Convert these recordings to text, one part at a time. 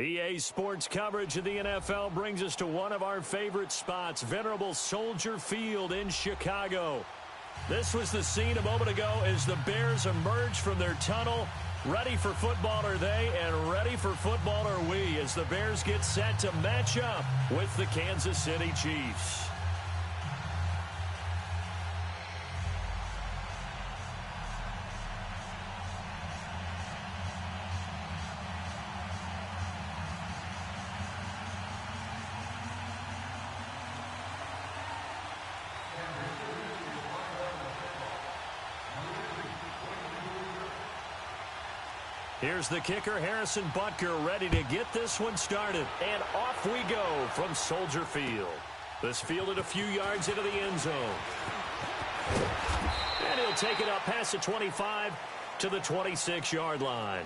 EA Sports coverage of the NFL brings us to one of our favorite spots, venerable Soldier Field in Chicago. This was the scene a moment ago as the Bears emerged from their tunnel. Ready for football are they, and ready for football are we, as the Bears get set to match up with the Kansas City Chiefs. Here's the kicker, Harrison Butker, ready to get this one started. And off we go from Soldier Field. This fielded a few yards into the end zone. And he'll take it up past the 25 to the 26-yard line.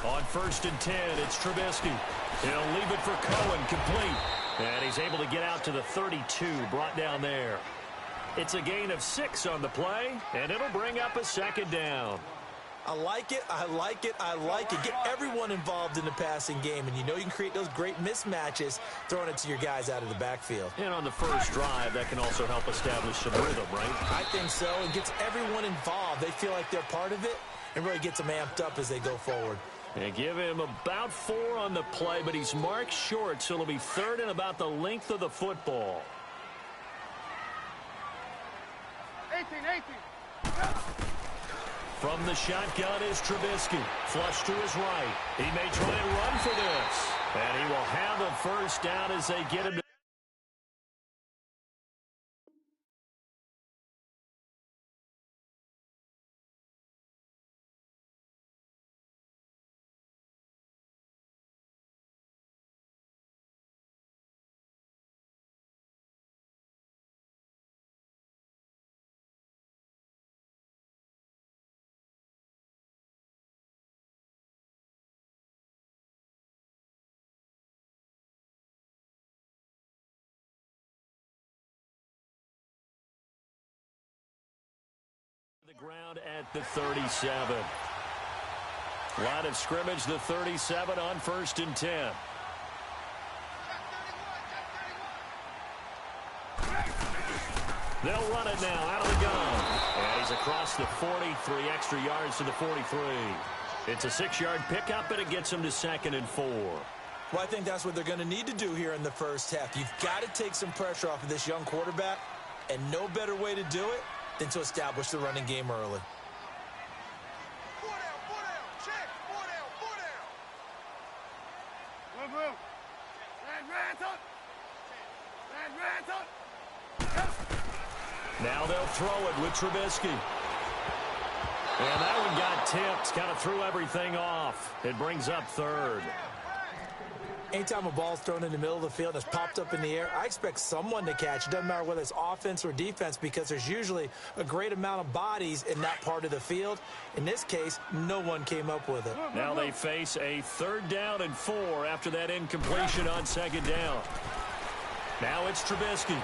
On 1st and 10, it's Trubisky. He'll leave it for Cohen, complete. And he's able to get out to the 32, brought down there. It's a gain of 6 on the play, and it'll bring up a second down. I like it, I like it, I like it. Get everyone involved in the passing game, and you know you can create those great mismatches throwing it to your guys out of the backfield. And on the first drive, that can also help establish some rhythm, right? I think so. It gets everyone involved. They feel like they're part of it, and really gets them amped up as they go forward. They give him about 4 on the play, but he's marked short, so it'll be 3rd and about the length of the football. 18. From the shotgun is Trubisky. Flush to his right. He may try and run for this. And he will have the first down as they get him to the ground at the 37. Line of scrimmage, the 37 on 1st and 10. They'll run it now out of the gun. And he's across the 43, extra yards to the 43. It's a 6-yard pickup, and it gets him to 2nd and 4. Well, I think that's what they're going to need to do here in the first half. You've got to take some pressure off of this young quarterback, and no better way to do it than to establish the running game early. Check. 4 down. Now they'll throw it with Trubisky. And that one got tipped, kind of threw everything off. It brings up 3rd. Anytime a ball's thrown in the middle of the field and it's popped up in the air, I expect someone to catch. It doesn't matter whether it's offense or defense, because there's usually a great amount of bodies in that part of the field. In this case, no one came up with it. Now they face a 3rd down and 4 after that incompletion on 2nd down. Now it's Trubisky.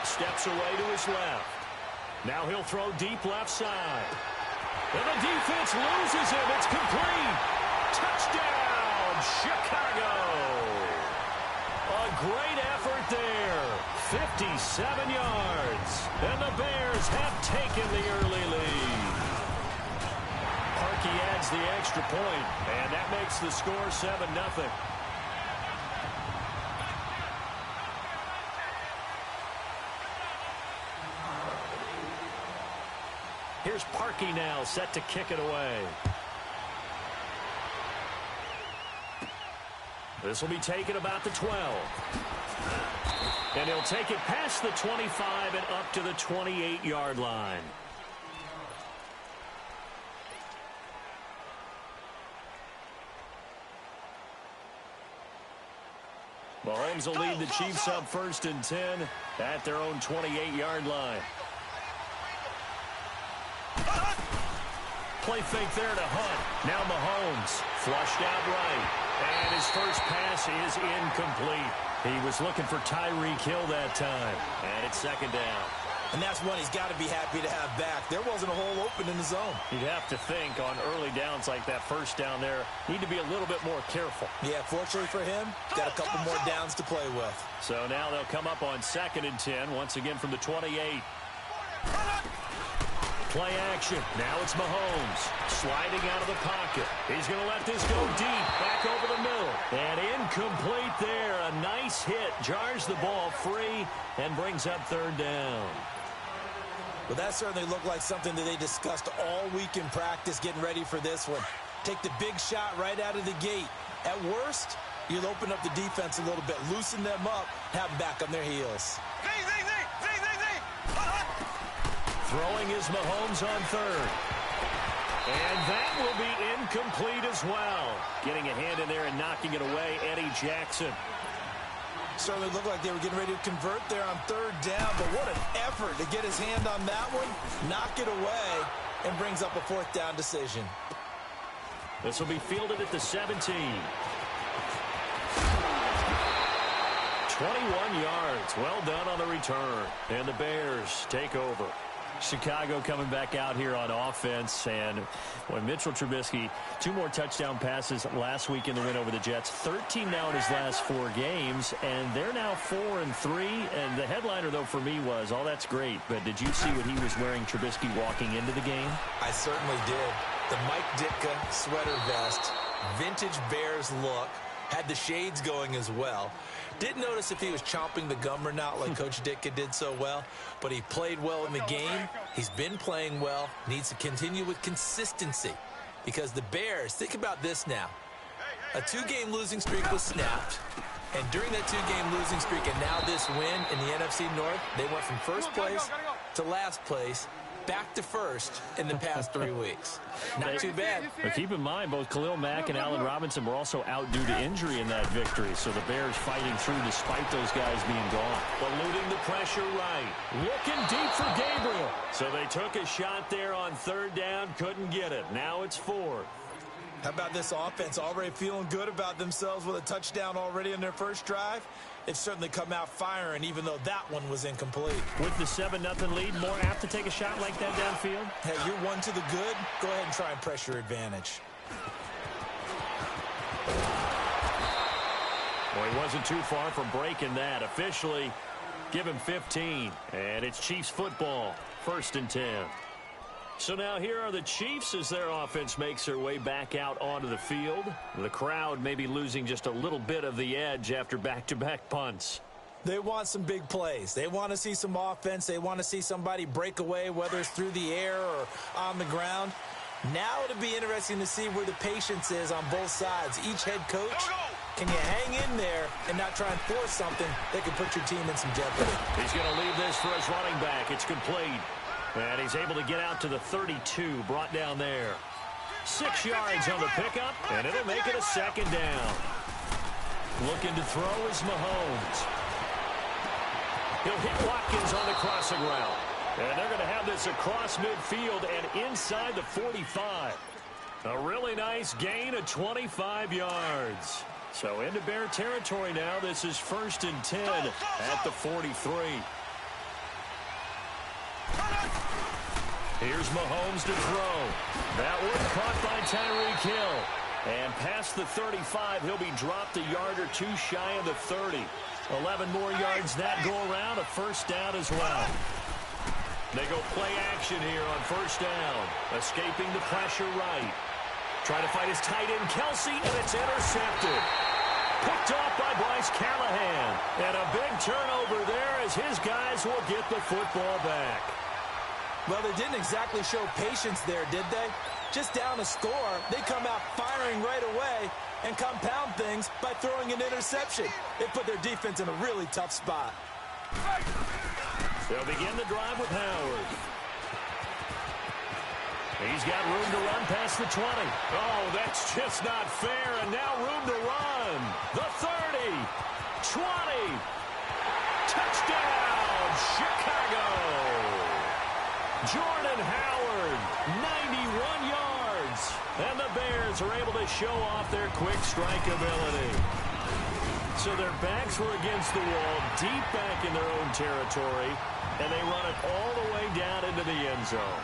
Steps away to his left. Now he'll throw deep left side. And the defense loses him. It's complete. Touchdown, Chicago. A great effort there. 57 yards. And the Bears have taken the early lead. Parkey adds the extra point, and that makes the score 7-0. Here's Parkey now, set to kick it away. This will be taken about the 12. And he'll take it past the 25 and up to the 28-yard line. Mahomes will lead the Chiefs up 1st and 10 at their own 28-yard line. Play fake there to Hunt. Now Mahomes flushed out right. And his first pass is incomplete. He was looking for Tyreek Hill that time. And it's 2nd down. And that's one he's got to be happy to have back. There wasn't a hole open in the zone. You'd have to think on early downs like that 1st down there, need to be a little bit more careful. Yeah, fortunately for him, got a couple more downs to play with. So now they'll come up on 2nd and 10, once again from the 28. Play action. Now it's Mahomes sliding out of the pocket. He's going to let this go deep, back over the middle. And incomplete there. A nice hit. Jars the ball free and brings up 3rd down. Well, that certainly looked like something that they discussed all week in practice getting ready for this one. Take the big shot right out of the gate. At worst, you'll open up the defense a little bit, loosen them up, have them back on their heels. Throwing is Mahomes on 3rd. And that will be incomplete as well. Getting a hand in there and knocking it away, Eddie Jackson. Certainly looked like they were getting ready to convert there on 3rd down, but what an effort to get his hand on that one, knock it away, and brings up a 4th down decision. This will be fielded at the 17. 21 yards. Well done on the return. And the Bears take over. Chicago coming back out here on offense, and when Mitchell Trubisky, 2 more touchdown passes last week in the win over the Jets, 13 now in his last 4 games, and they're now 4-3. And the headliner, though, for me was, oh, that's great, but did you see what he was wearing, Trubisky, walking into the game? I certainly did. The Mike Ditka sweater vest, vintage Bears look, had the shades going as well. Didn't notice if he was chomping the gum or not like Coach Ditka did so well, but he played well in the game. He's been playing well. Needs to continue with consistency because the Bears, think about this now. A 2-game losing streak was snapped, and during that 2-game losing streak and now this win in the NFC North, they went from 1st place to last place, back to 1st in the past 3 weeks. Not too bad. But keep in mind, both Khalil Mack and Allen Robinson were also out due to injury in that victory. So the Bears fighting through despite those guys being gone. Eluding the pressure right. Looking deep for Gabriel. So they took a shot there on 3rd down. Couldn't get it. Now it's 4th. How about this offense already feeling good about themselves with a touchdown already in their 1st drive? They've certainly come out firing, even though that one was incomplete. With the 7-0 lead, more apt to take a shot like that downfield? Hey, you're 1 to the good. Go ahead and try and press your advantage. Well, he wasn't too far from breaking that. Officially, give him 15. And it's Chiefs football, 1st and 10. So now here are the Chiefs as their offense makes their way back out onto the field. The crowd may be losing just a little bit of the edge after back-to-back punts. They want some big plays. They want to see some offense. They want to see somebody break away, whether it's through the air or on the ground. Now it'll be interesting to see where the patience is on both sides. Each head coach, can you hang in there and not try and force something that could put your team in some jeopardy? He's going to leave this for his running back. It's complete. And he's able to get out to the 32, brought down there. 6 yards on the pickup, and it'll make it a 2nd down. Looking to throw is Mahomes. He'll hit Watkins on the crossing route. And they're going to have this across midfield and inside the 45. A really nice gain of 25 yards. So into Bear territory now. This is 1st and 10 at the 43. Here's Mahomes to throw. That one caught by Tyreek Hill. And past the 35, he'll be dropped a yard or 2 shy of the 30. 11 more yards that go around, a 1st down as well. They go play action here on 1st down. Escaping the pressure right. Trying to fight his tight end, Kelsey, and it's intercepted. Picked off by Bryce Callahan. And a big turnover there as his guys will get the football back. Well, they didn't exactly show patience there, did they? just down a score, they come out firing right away and compound things by throwing an interception. It put their defense in a really tough spot. They'll begin the drive with Howard. He's got room to run past the 20. Oh, that's just not fair, and now room to run. The 30, 20, touchdown, Chicago. Jordan Howard, 91 yards, and the Bears are able to show off their quick strike ability. So their backs were against the wall, deep back in their own territory, and they run it all the way down into the end zone.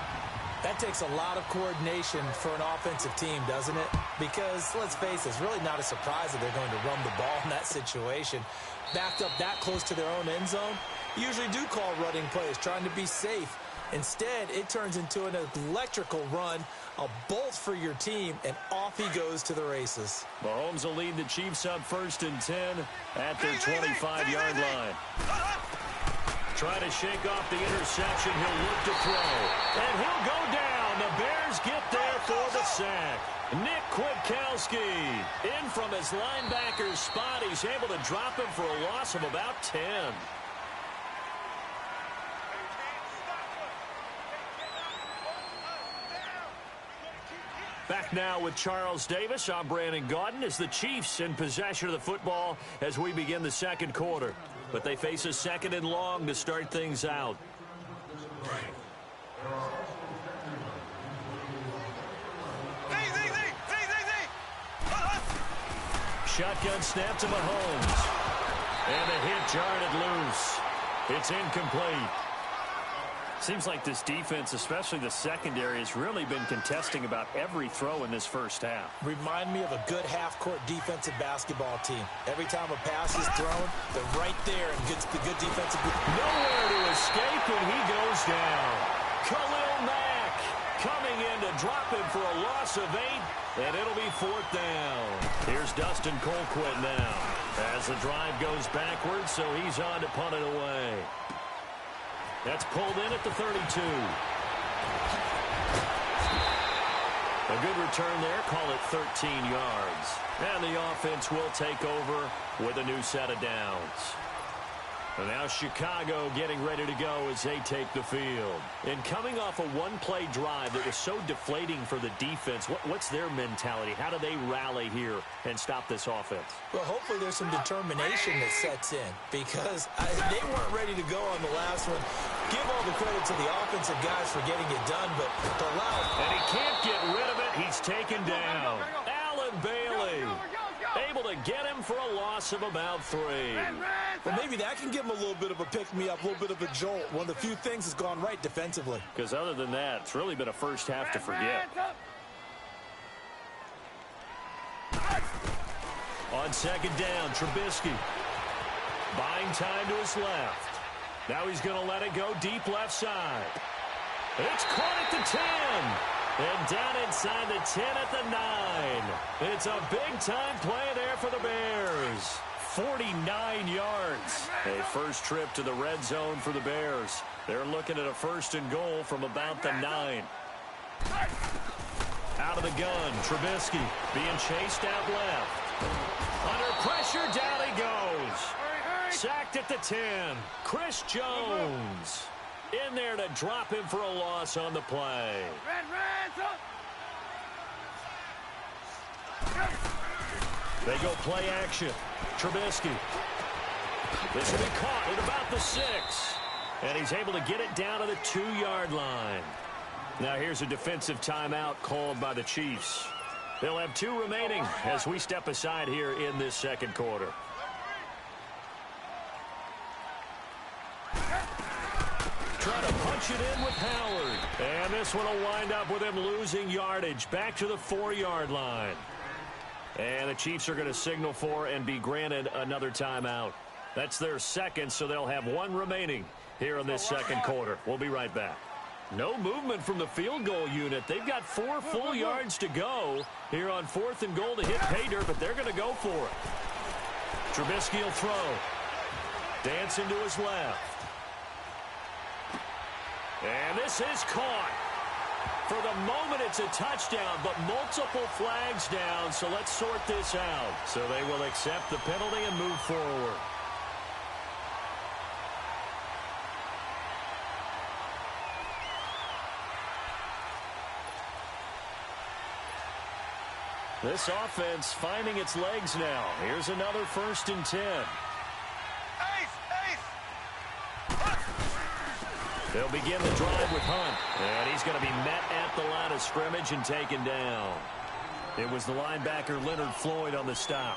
That takes a lot of coordination for an offensive team, doesn't it? Because, let's face it, it's really not a surprise that they're going to run the ball in that situation. Backed up that close to their own end zone, you usually do call running plays, trying to be safe. Instead, it turns into an electrical run, a bolt for your team, and off he goes to the races. Mahomes will lead the Chiefs up 1st and 10 at their 25-yard line. Trying to shake off the interception. He'll look to throw. And he'll go down. The Bears get there for the sack. Nick Kwiatkowski in from his linebacker's spot. He's able to drop him for a loss of about 10. Back now with Charles Davis. I'm Brandon Gaudin as the Chiefs in possession of the football as we begin the second quarter. But they face a 2nd and long to start things out. Shotgun snap to Mahomes. And a hit jarred it loose. It's incomplete. Seems like this defense, especially the secondary, has really been contesting about every throw in this first half. Remind me of a good half-court defensive basketball team. Every time a pass is thrown, they're right there and gets the good defensive. Nowhere to escape, and he goes down. Khalil Mack coming in to drop him for a loss of 8, and it'll be 4th down. Here's Dustin Colquitt now as the drive goes backwards, so he's on to punt it away. That's pulled in at the 32. A good return there. Call it 13 yards. And the offense will take over with a new set of downs. And now Chicago getting ready to go as they take the field. And coming off a one-play drive that was so deflating for the defense, what's their mentality? How do they rally here and stop this offense? Well, hopefully there's some determination that sets in because they weren't ready to go on the last one. Give all the credit to the offensive guys for getting it done, but the loud... And he can't get rid of it. He's taken down. Allen Bailey able to get him for a loss of about 3. Well, maybe that can give him a little bit of a pick-me-up, a little bit of a jolt. One of the few things that's gone right defensively. Because other than that, it's really been a first half to forget. On 2nd down, Trubisky buying time to his left. Now he's going to let it go deep left side. It's caught at the 10. And down inside the 10 at the 9. It's a big-time play there for the Bears. 49 yards. A first trip to the red zone for the Bears. They're looking at a 1st and goal from about the 9. Out of the gun, Trubisky being chased out left. Under pressure, down he goes. Sacked at the 10. Chris Jones in there to drop him for a loss on the play. They go play action. Trubisky. This will be caught at about the 6. And he's able to get it down to the 2-yard line. Now here's a defensive timeout called by the Chiefs. They'll have 2 remaining as we step aside here in this second quarter. Trying to punch it in with Howard. And this one will wind up with him losing yardage back to the 4-yard line. And the Chiefs are going to signal for and be granted another timeout. That's their second, so they'll have 1 remaining here in this second quarter. We'll be right back. No movement from the field goal unit. They've got 4 full yards to go here on 4th and goal to hit pay dirt, but they're going to go for it. Trubisky will throw. Dancing to his left. And this is caught For the moment, it's a touchdown, but multiple flags down, so let's sort this out. So they will accept the penalty and move forward. This offense finding its legs now. Here's another 1st and 10. They'll begin the drive with Hunt. And he's going to be met at the line of scrimmage and taken down. It was the linebacker Leonard Floyd on the stop.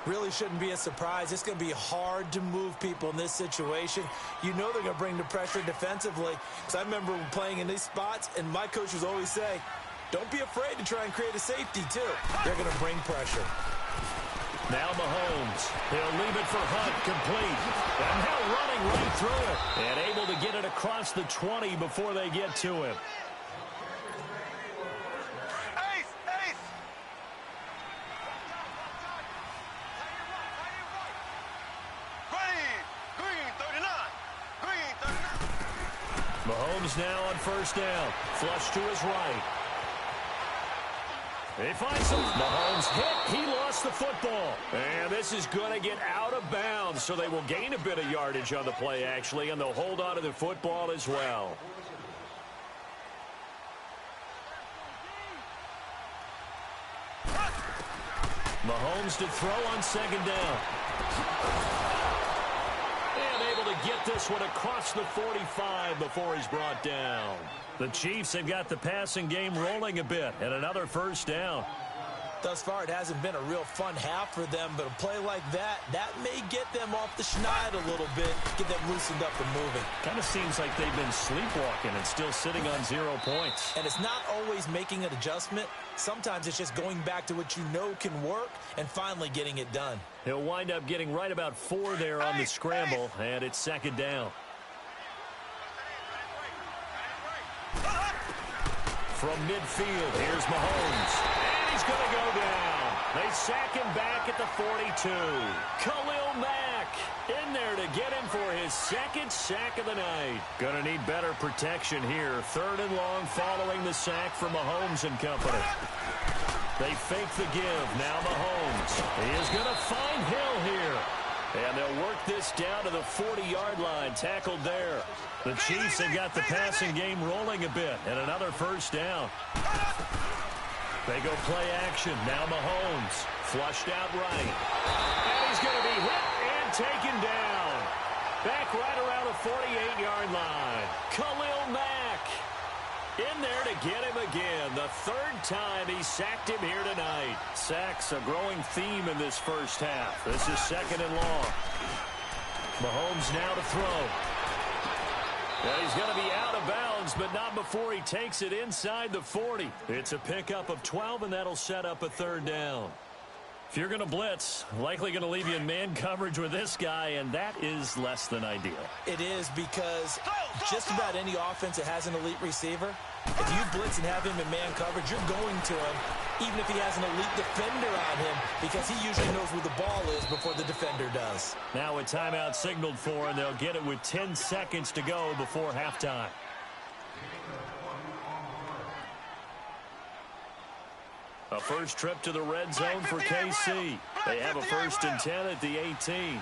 Really shouldn't be a surprise. It's going to be hard to move people in this situation. You know they're going to bring the pressure defensively. Because I remember playing in these spots, and my coaches always say, don't be afraid to try and create a safety, too. They're going to bring pressure. Now Mahomes. He'll leave it for Hunt, complete. And now running right through it. And able to get it across the 20 before they get to him. Mahomes now on 1st down. Flush to his right. They find some. Mahomes hit. He lost the football. And this is going to get out of bounds, so they will gain a bit of yardage on the play, actually, and they'll hold on to the football as well. Mahomes to throw on 2nd down. And able to get this one across the 45 before he's brought down. The Chiefs have got the passing game rolling a bit, and another 1st down. Thus far, it hasn't been a real fun half for them, but a play like that may get them off the schneid a little bit, get them loosened up and moving. Kind of seems like they've been sleepwalking and still sitting on 0 points. And it's not always making an adjustment. Sometimes it's just going back to what you know can work and finally getting it done. He'll wind up getting right about 4 there on the scramble, and it's 2nd down. From midfield, here's Mahomes. And he's going to go down. They sack him back at the 42. Khalil Mack in there to get him for his 2nd sack of the night. Going to need better protection here. 3rd and long following the sack from Mahomes and company. They fake the give. Now Mahomes. He is going to find Hill here. And they'll work this down to the 40-yard line. Tackled there. The Chiefs have got the passing game rolling a bit. And another 1st down. They go play action. Now Mahomes. Flushed out right. And he's going to be hit and taken down. Back right around the 48-yard line. Khalil Mack in there to get him again. The 3rd time he sacked him here tonight. Sacks a growing theme in this first half. This is 2nd and long. Mahomes now to throw. And he's going to be out of bounds, but not before he takes it inside the 40. It's a pickup of 12, and that'll set up a 3rd down. If you're going to blitz, likely going to leave you in man coverage with this guy, and that is less than ideal. It is, because just about any offense that has an elite receiver, if you blitz and have him in man coverage, you're going to him, even if he has an elite defender on him, because he usually knows where the ball is before the defender does. Now a timeout signaled for, and they'll get it with 10 seconds to go before halftime. A first trip to the red zone for KC. They have a 1st and 10 at the 18.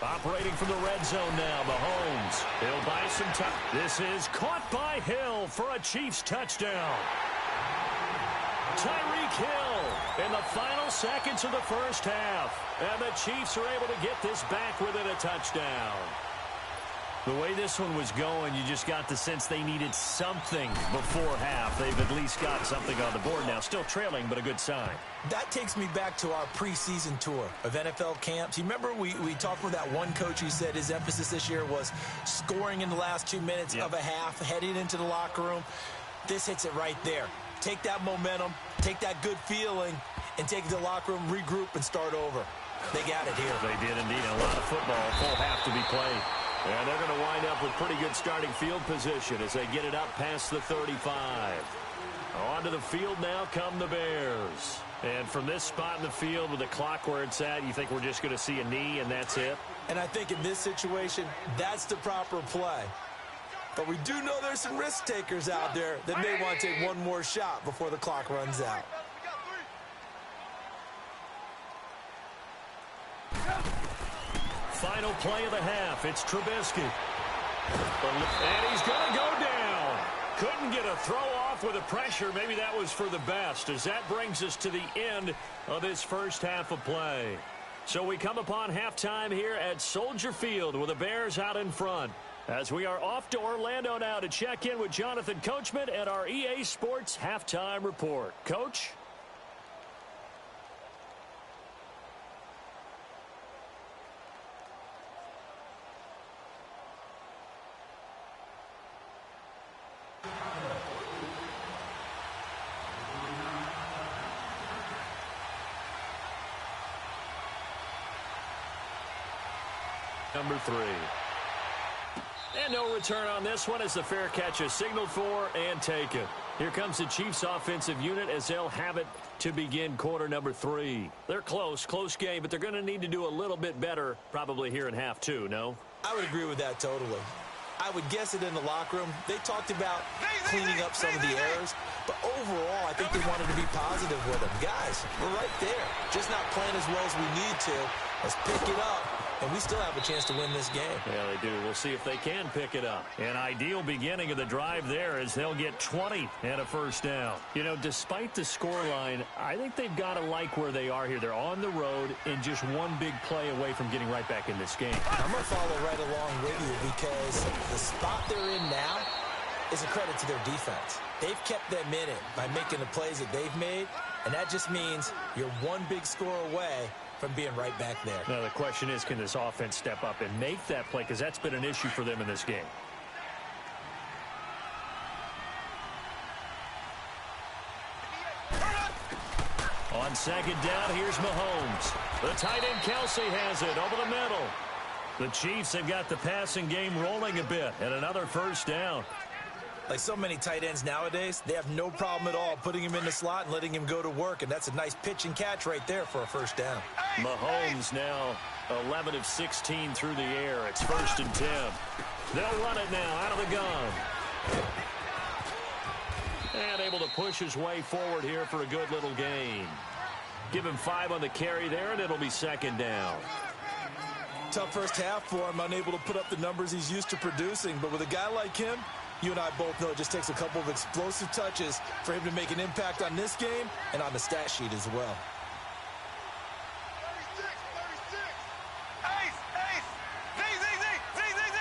Operating from the red zone now, Mahomes. He'll buy some time. This is caught by Hill for a Chiefs touchdown. Tyreek Hill in the final seconds of the first half. And the Chiefs are able to get this back within a touchdown. The way this one was going, you just got the sense they needed something before half. They've at least got something on the board now. Still trailing, but a good sign. That takes me back to our preseason tour of NFL camps. You remember we talked with that one coach who said his emphasis this year was scoring in the last 2 minutes of a half, heading into the locker room. This hits it right there. Take that momentum, take that good feeling, and take it to the locker room, regroup, and start over. They got it here. They did indeed. A lot of football, full half to be played. And they're going to wind up with pretty good starting field position as they get it up past the 35. Onto the field now come the Bears. And from this spot in the field with the clock where it's at, you think we're just going to see a knee and that's it? And I think in this situation, that's the proper play. But we do know there's some risk takers out there that may want to take one more shot before the clock runs out. Final play of the half. It's Trubisky. And he's going to go down. Couldn't get a throw off with the pressure. Maybe that was for the best, as that brings us to the end of this first half of play. So we come upon halftime here at Soldier Field with the Bears out in front. As we are off to Orlando now to check in with Jonathan Coachman at our EA Sports Halftime Report. Coach? Number 3. And no return on this one as the fair catch is signaled for and taken. Here comes the Chiefs offensive unit as they'll have it to begin quarter number 3. They're close game, but they're going to need to do a little bit better probably here in half 2, no? I would agree with that totally. I would guess it in the locker room. They talked about cleaning up some of the errors, but overall, I think they wanted to be positive with them. Guys, we're right there. Just not playing as well as we need to. Let's pick it up, and we still have a chance to win this game. Yeah, they do. We'll see if they can pick it up. An ideal beginning of the drive there as they'll get 20 and a first down. You know, despite the scoreline, I think they've got to like where they are here. They're on the road and just one big play away from getting right back in this game. I'm going to follow right along with you because the spot they're in now is a credit to their defense. They've kept them in it by making the plays that they've made, and that just means you're one big score away from being right back there. Now, the question is, can this offense step up and make that play? Because that's been an issue for them in this game. On second down, here's Mahomes. The tight end, Kelsey, has it over the middle. The Chiefs have got the passing game rolling a bit, and another first down. Like so many tight ends nowadays, they have no problem at all putting him in the slot and letting him go to work, and that's a nice pitch and catch right there for a first down. Mahomes now 11 of 16 through the air. It's 1st and 10. They'll run it now out of the gun. And able to push his way forward here for a good little gain. Give him 5 on the carry there, and it'll be 2nd down. Tough first half for him, unable to put up the numbers he's used to producing, but with a guy like him, you and I both know it just takes a couple of explosive touches for him to make an impact on this game and on the stat sheet as well. 36, 36, Z.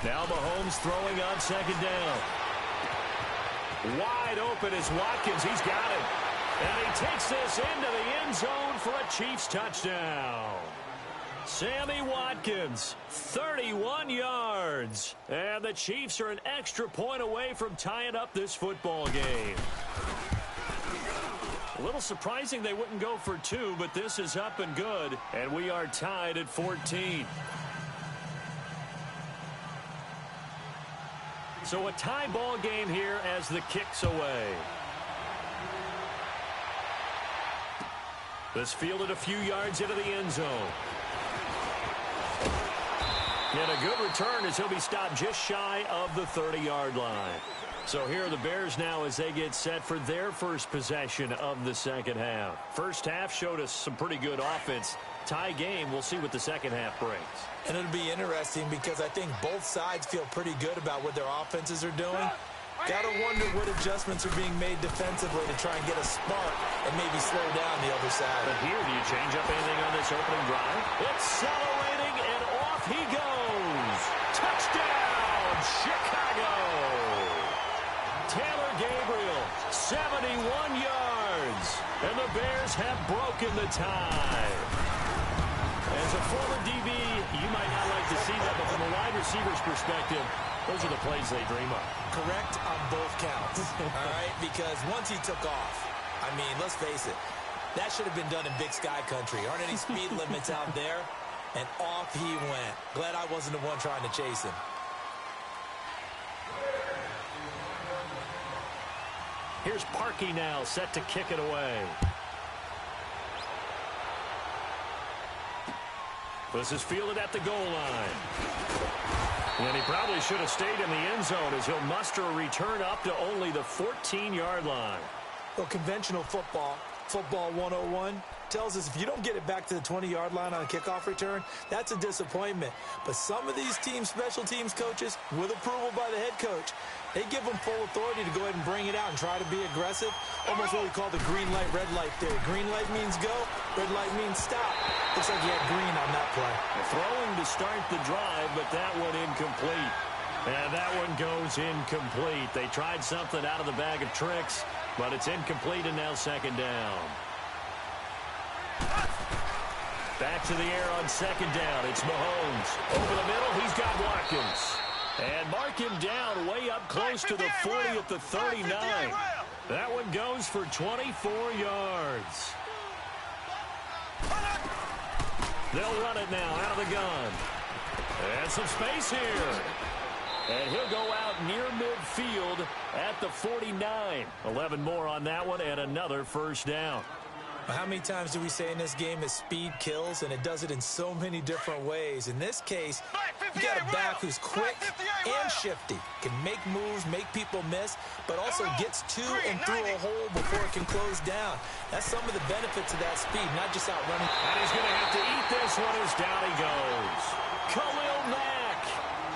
Now Mahomes throwing on 2nd down. Wide open is Watkins. He's got it. And he takes this into the end zone for a Chiefs touchdown. Sammy Watkins, 31 yards. And the Chiefs are an extra point away from tying up this football game. A little surprising they wouldn't go for 2, but this is up and good. And we are tied at 14. So a tie ball game here as the kick's away. This fielded a few yards into the end zone. And a good return as he'll be stopped just shy of the 30-yard line. So here are the Bears now as they get set for their first possession of the second half. First half showed us some pretty good offense. Tie game, we'll see what the second half brings. And it'll be interesting because I think both sides feel pretty good about what their offenses are doing. Got to wonder what adjustments are being made defensively to try and get a spark and maybe slow down the other side. But here, do you change up anything on this opening drive? Accelerating, and off he goes. Touchdown, Chicago. Taylor Gabriel, 71 yards. And the Bears have broken the tie. As a former DB, you might not like to see that, but from a wide receiver's perspective, those are the plays they dream of. Correct on both counts, all right? Because once he took off, I mean, let's face it, that should have been done in Big Sky Country. Aren't any speed limits out there? And off he went. Glad I wasn't the one trying to chase him. Here's Parkey now, set to kick it away. This is fielded at the goal line. And he probably should have stayed in the end zone as he'll muster a return up to only the 14-yard line. Well, conventional football 101, tells us if you don't get it back to the 20-yard line on a kickoff return, that's a disappointment. But some of these teams, special teams coaches, with approval by the head coach, they give them full authority to go ahead and bring it out and try to be aggressive. Almost what we call the green light, red light theory. Green light means go, red light means stop. Looks like he had green on that play. Throwing to start the drive, but that one incomplete. And that one goes incomplete. They tried something out of the bag of tricks, but it's incomplete and now second down. Back to the air on second down. It's Mahomes. Over the middle, he's got Watkins. And mark him down way up close to the 40 at the 39. That one goes for 24 yards. They'll run it now out of the gun. And some space here. And he'll go out near midfield at the 49. 11 more on that one and another first down. How many times do we say in this game that speed kills, and it does it in so many different ways? In this case, you got a back who's quick and shifty, can make moves, make people miss, but also gets to and through a hole before it can close down. That's some of the benefits of that speed, not just out running. And he's going to have to eat this one as down he goes. Khalil Mack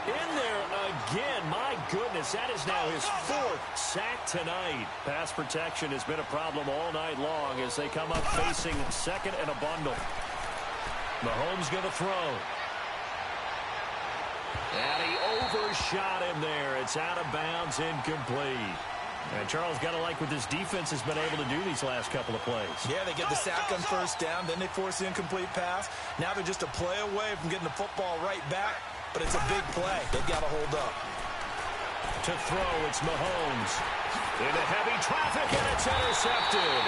in there again. My goodness, that is now his fourth sack tonight. Pass protection has been a problem all night long as they come up facing second and a bundle. Mahomes going to throw. And he overshot him there. It's out of bounds, incomplete. And Charles, got to like what this defense has been able to do these last couple of plays. Yeah, they get the sack on first down, then they force the incomplete pass. Now they're just a play away from getting the football right back, but it's a big play. They've got to hold up. To throw, it's Mahomes. Into heavy traffic, and it's intercepted.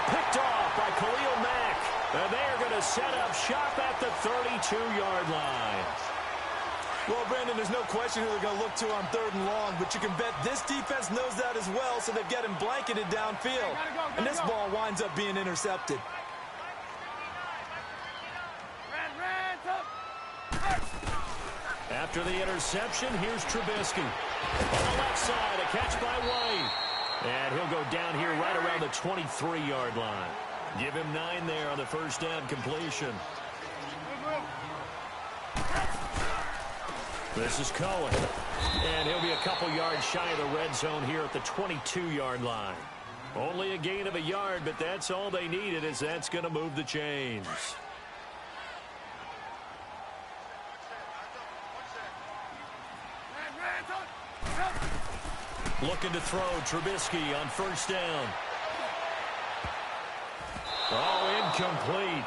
Picked off by Khalil Mack. And they are going to set up shop at the 32-yard line. Well, Brandon, there's no question who they're going to look to on third and long, but you can bet this defense knows that as well, so they've got him blanketed downfield. And this ball winds up being intercepted. After the interception, here's Trubisky. On the left side, a catch by White. And he'll go down here right around the 23-yard line. Give him 9 there on the first down completion. This is Cohen. And he'll be a couple yards shy of the red zone here at the 22-yard line. Only a gain of a yard, but that's all they needed, as that's going to move the chains. Looking to throw, Trubisky on first down. Oh, incomplete.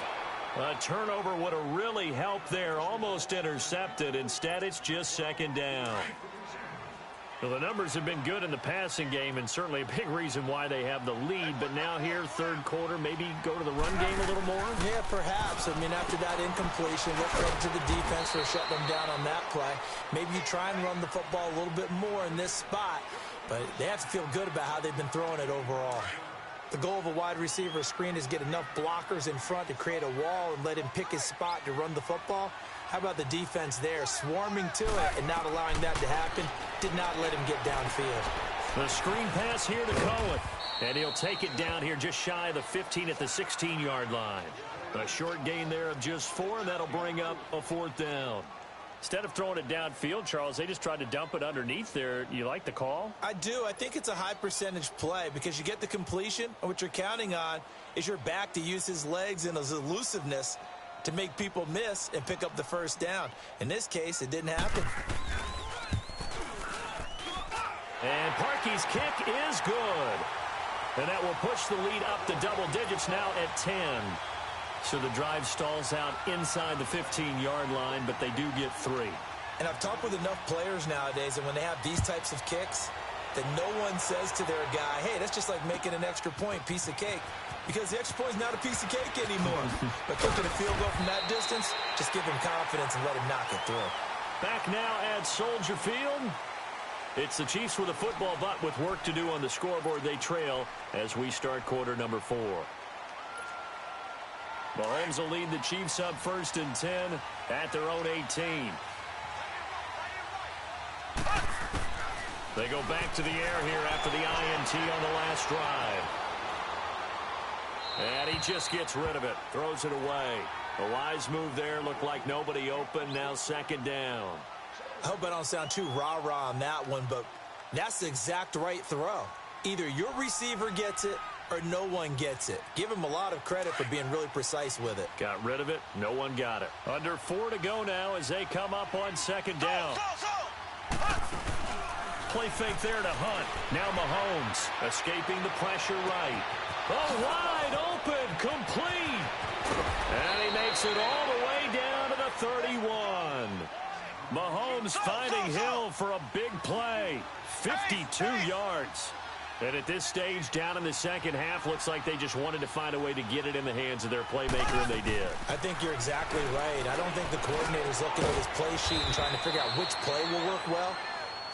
A turnover would have really helped there. Almost intercepted. Instead, it's just second down. Well, the numbers have been good in the passing game, and certainly a big reason why they have the lead. But now here, third quarter, maybe go to the run game a little more? Yeah, perhaps. I mean, after that incompletion, look right to the defense for shutting them down on that play. Maybe you try and run the football a little bit more in this spot. But they have to feel good about how they've been throwing it overall. The goal of a wide receiver screen is get enough blockers in front to create a wall and let him pick his spot to run the football. How about the defense there, swarming to it and not allowing that to happen? Did not let him get downfield. The screen pass here to Cohen. And he'll take it down here just shy of the 15 at the 16-yard line. A short gain there of just 4, and that'll bring up a fourth down. Instead of throwing it downfield, Charles, they just tried to dump it underneath there. You like the call? I do. I think it's a high percentage play because you get the completion, and what you're counting on is your back to use his legs and his elusiveness to make people miss and pick up the first down. In this case, it didn't happen. And Parkey's kick is good. And that will push the lead up to double digits now at 10. So the drive stalls out inside the 15-yard line, but they do get 3. And I've talked with enough players nowadays, and when they have these types of kicks, that no one says to their guy, hey, that's just like making an extra point, piece of cake. Because the extra point is not a piece of cake anymore. But kicking a field goal from that distance, just give him confidence and let him knock it through. Back now at Soldier Field. It's the Chiefs with a football, but with work to do on the scoreboard, they trail as we start quarter number 4. Mahomes will lead the Chiefs up 1st and 10 at their own 18. They go back to the air here after the INT on the last drive. And he just gets rid of it, throws it away. A wise move there, looked like nobody open, now second down. I hope I don't sound too rah-rah on that one, but that's the exact right throw. Either your receiver gets it or no one gets it. Give him a lot of credit for being really precise with it. Got rid of it. No one got it. Under 4 to go now as they come up on second down. Play fake there to Hunt. Now Mahomes escaping the pressure right. Oh, wide open, complete. And he makes it all the way down to the 31. Mahomes finding Hill for a big play. 52 yards. And at this stage, down in the second half, looks like they just wanted to find a way to get it in the hands of their playmaker, and they did. I think you're exactly right. I don't think the coordinator's looking at his play sheet and trying to figure out which play will work well.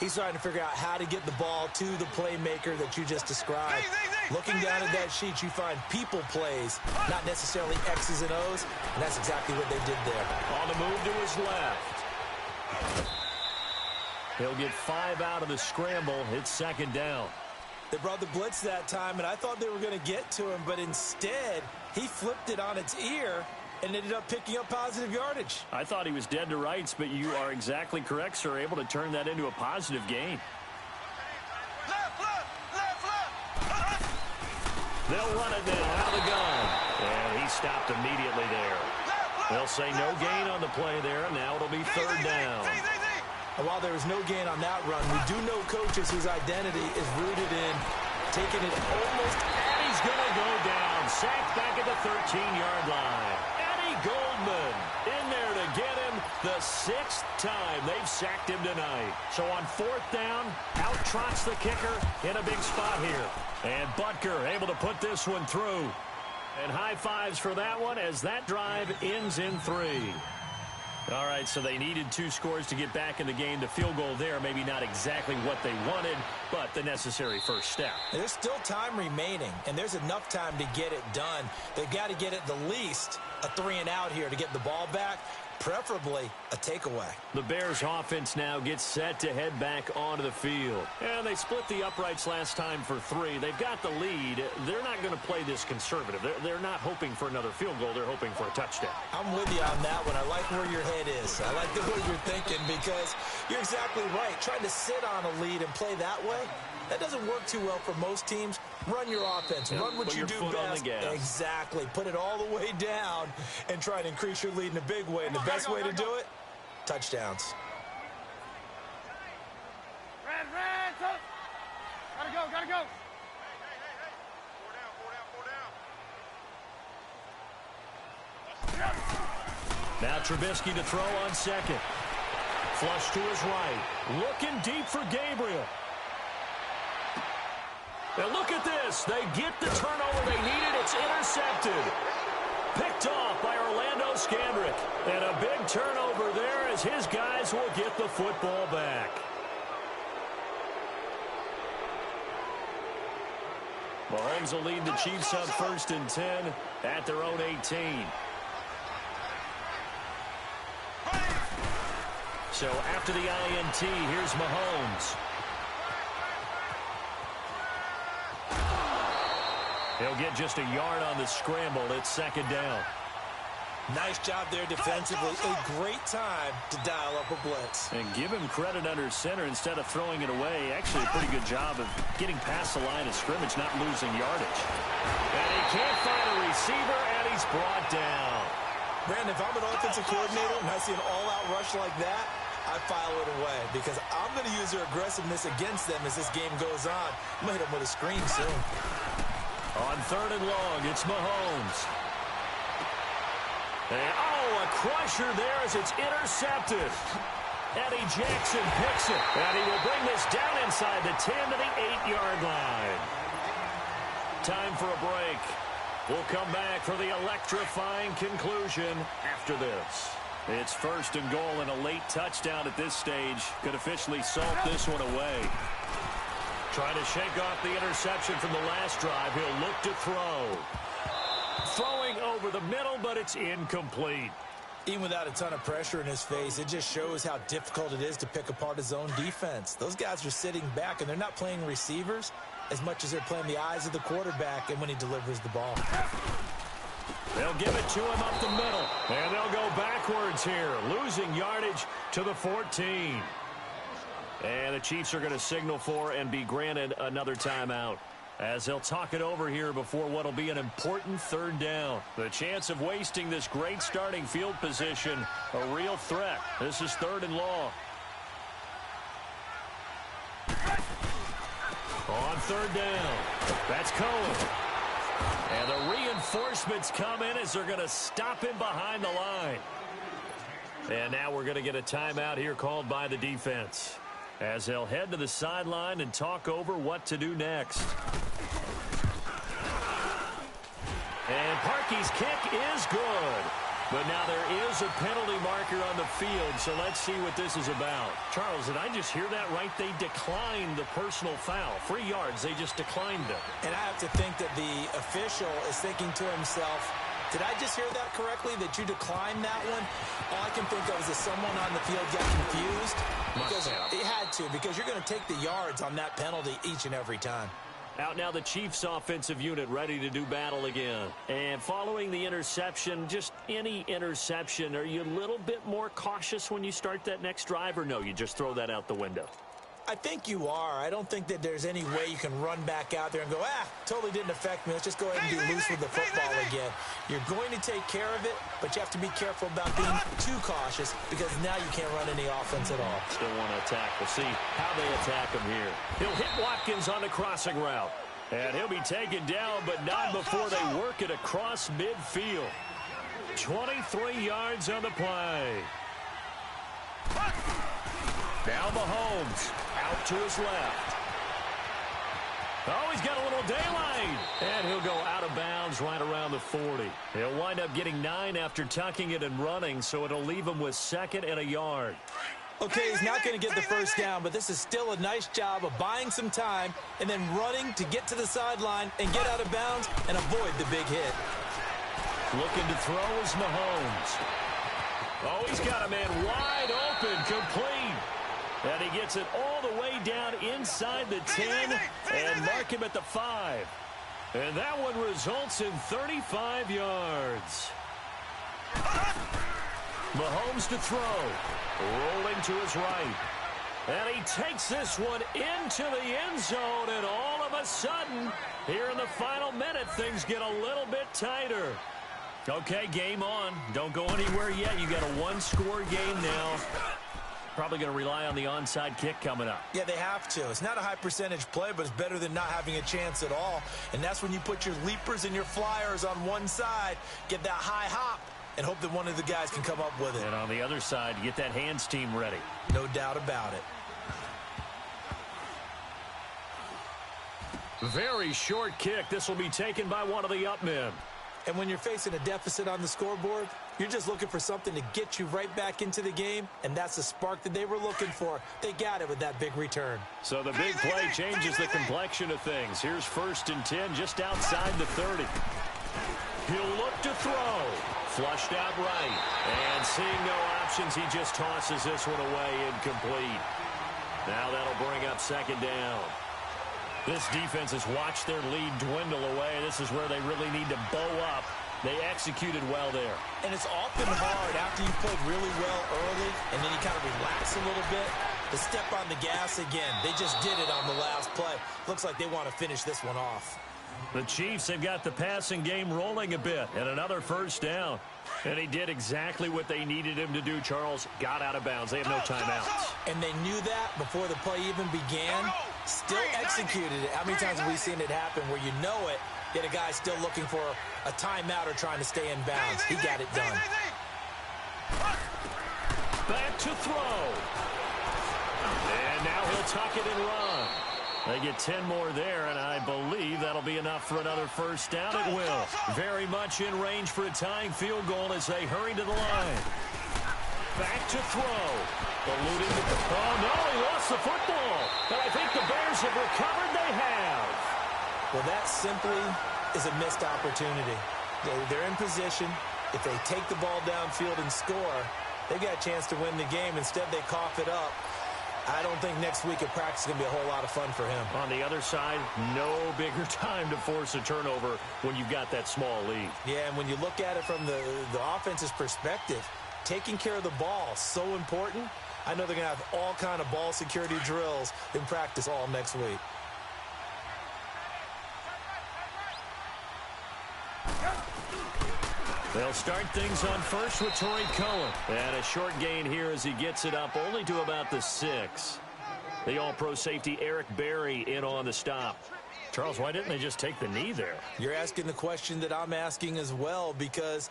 He's trying to figure out how to get the ball to the playmaker that you just described. Looking down at that sheet, you find people plays, not necessarily X's and O's, and that's exactly what they did there. On the move to his left. He'll get 5 out of the scramble. It's second down. They brought the blitz that time, and I thought they were going to get to him, but instead, he flipped it on its ear and ended up picking up positive yardage. I thought he was dead to rights, but you are exactly correct, sir. Able to turn that into a positive gain. They'll run it now out of the gun. And he stopped immediately there. They'll say no gain on the play there. Now it'll be third down. And while there was no gain on that run, we do know coaches whose identity is rooted in taking it almost. And he's going to go down. Sacked back at the 13-yard line. Eddie Goldman in there to get him the 6th time they've sacked him tonight. So on 4th down, out trots the kicker in a big spot here. And Butker able to put this one through. And high fives for that one as that drive ends in 3. All right, so they needed 2 scores to get back in the game. The field goal there, maybe not exactly what they wanted, but the necessary first step. There's still time remaining, and there's enough time to get it done. They've got to get at the least a 3-and-out here to get the ball back, preferably a takeaway. The Bears offense now gets set to head back onto the field. And they split the uprights last time for 3. They've got the lead. They're not going to play this conservative. They're not hoping for another field goal. They're hoping for a touchdown. I'm with you on that one. I like where your head is. I like the way you're thinking because you're exactly right. Trying to sit on a lead and play that way, that doesn't work too well for most teams. Run your offense. Run what you do best. Exactly. Put it all the way down and try to increase your lead in a big way. And the best way to do it, touchdowns. Red, gotta go. Four down. Now Trubisky to throw on second. Flush to his right. Looking deep for Gabriel. And look at this. They get the turnover they needed. It's intercepted. Picked off by Orlando Scandrick. And a big turnover there as his guys will get the football back. Mahomes will lead the Chiefs up 1st and 10 at their own 18. So after the INT, here's Mahomes. He'll get just a yard on the scramble. It's second down. Nice job there defensively. A great time to dial up a blitz. And give him credit under center instead of throwing it away. Actually, a pretty good job of getting past the line of scrimmage, not losing yardage. And he can't find a receiver, and he's brought down. Brandon, if I'm an offensive coordinator and I see an all-out rush like that, I file it away because I'm going to use their aggressiveness against them as this game goes on. I'm going to hit them with a screen soon. On 3rd and long, it's Mahomes. And, a crusher there as it's intercepted. Eddie Jackson picks it. And he will bring this down inside the 10 to the 8-yard line. Time for a break. We'll come back for the electrifying conclusion after this. It's 1st and goal and a late touchdown at this stage. Could officially salt this one away. Trying to shake off the interception from the last drive. He'll look to throw. Throwing over the middle, but it's incomplete. Even without a ton of pressure in his face, it just shows how difficult it is to pick apart his own defense. Those guys are sitting back, and they're not playing receivers as much as they're playing the eyes of the quarterback and when he delivers the ball. They'll give it to him up the middle, and they'll go backwards here, losing yardage to the 14. And the Chiefs are going to signal for and be granted another timeout, as they'll talk it over here before what will be an important third down. The chance of wasting this great starting field position, a real threat. This is 3rd and long. On 3rd down, that's Cohen. And the reinforcements come in as they're going to stop him behind the line. And now we're going to get a timeout here called by the defense, as they'll head to the sideline and talk over what to do next. And Parkey's kick is good. But now there is a penalty marker on the field, so let's see what this is about. Charles, did I just hear that right? They declined the personal foul. 3 yards, they just declined it. And I have to think that the official is thinking to himself, did I just hear that correctly, that you declined that one? All I can think of is that someone on the field got confused. Because he had to, because you're going to take the yards on that penalty each and every time. Out now the Chiefs offensive unit ready to do battle again. And following the interception, just any interception, are you a little bit more cautious when you start that next drive, or no, you just throw that out the window? I think you are. I don't think that there's any way you can run back out there and go, totally didn't affect me. Let's just go ahead and be loose with the football again. You're going to take care of it, but you have to be careful about being too cautious, because now you can't run any offense at all. Still want to attack. We'll see how they attack him here. He'll hit Watkins on the crossing route. And he'll be taken down, but not before they work it across midfield. 23 yards on the play. Now Mahomes out to his left. Oh, he's got a little daylight. And he'll go out of bounds right around the 40. He'll wind up getting 9 after tucking it and running, so it'll leave him with 2nd and a yard. Okay, he's not going to get the first down, but this is still a nice job of buying some time and then running to get to the sideline and get out of bounds and avoid the big hit. Looking to throw is Mahomes. Oh, he's got a man wide open, complete. And he gets it all the way down inside the 10 and mark him at the 5. And that one results in 35 yards. Mahomes to throw. Rolling to his right. And he takes this one into the end zone, and all of a sudden, here in the final minute, things get a little bit tighter. Okay, game on. Don't go anywhere yet. You got a 1-score game now. Probably going to rely on the onside kick coming up. Yeah, they have to. It's not a high percentage play, but it's better than not having a chance at all. And that's when you put your leapers and your flyers on one side, get that high hop, and hope that one of the guys can come up with it. And on the other side, get that hands team ready. No doubt about it. Very short kick. This will be taken by one of the up men. And when you're facing a deficit on the scoreboard, you're just looking for something to get you right back into the game, and that's the spark that they were looking for. They got it with that big return. So the big play changes the complexion of things. Here's 1st and 10 just outside the 30. He'll look to throw. Flushed out right. And seeing no options, he just tosses this one away, incomplete. Now that'll bring up 2nd down. This defense has watched their lead dwindle away. This is where they really need to bow up. They executed well there. And it's often hard after you played really well early and then you kind of relax a little bit to step on the gas again. They just did it on the last play. Looks like they want to finish this one off. The Chiefs have got the passing game rolling a bit, and another 1st down. And he did exactly what they needed him to do, Charles. Got out of bounds. They have no timeouts. And they knew that before the play even began. Still executed it. How many times have we seen it happen where you know it, yet a guy still looking for a timeout or trying to stay in bounds? He got it done. Back to throw. And now he'll tuck it and run. They get 10 more there, and I believe that'll be enough for another 1st down. It will. Very much in range for a tying field goal as they hurry to the line. Back to throw. Eluding the... Oh, no, he lost the football. But I think the Bears have recovered. They have. Well, that simply is a missed opportunity. They're in position. If they take the ball downfield and score, they got a chance to win the game. Instead, they cough it up. I don't think next week at practice is going to be a whole lot of fun for him. On the other side, no bigger time to force a turnover when you've got that small lead. Yeah, and when you look at it from the offense's perspective, taking care of the ball, so important. I know they're going to have all kind of ball security drills in practice all next week. They'll start things on first with Torrey Cohen. And a short gain here as he gets it up only to about the 6. The all-pro safety Eric Berry in on the stop. Charles, why didn't they just take the knee there? You're asking the question that I'm asking as well, because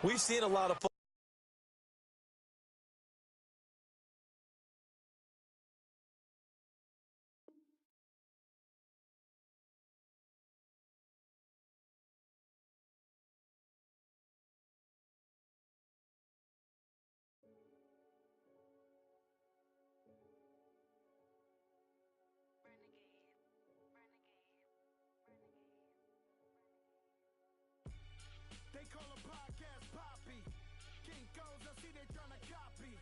we've seen a lot of They call a podcast Poppy. Kinkos, I see they tryna copy.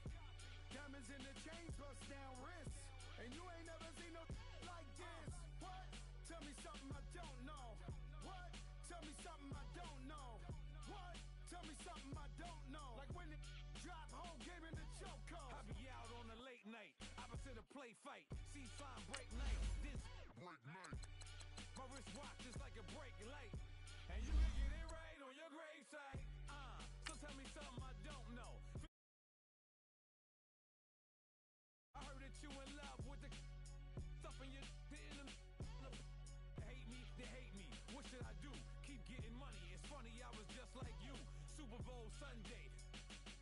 Diamonds in the chains, bust down wrists. And you ain't never seen no like this. What? Tell me something I don't know. What? Tell me something I don't know. What? Tell me something I don't know. Like when it drop home, game in the chokehold. I be out on a late night, opposite a play fight. See fine break night. This break night. My wrist watch is like a break light. And you can get it right on your gravesite. So tell me something I don't know. I heard that you in love with the stuff in your in the hate me, they hate me. What should I do? Keep getting money. It's funny, I was just like you. Super Bowl Sunday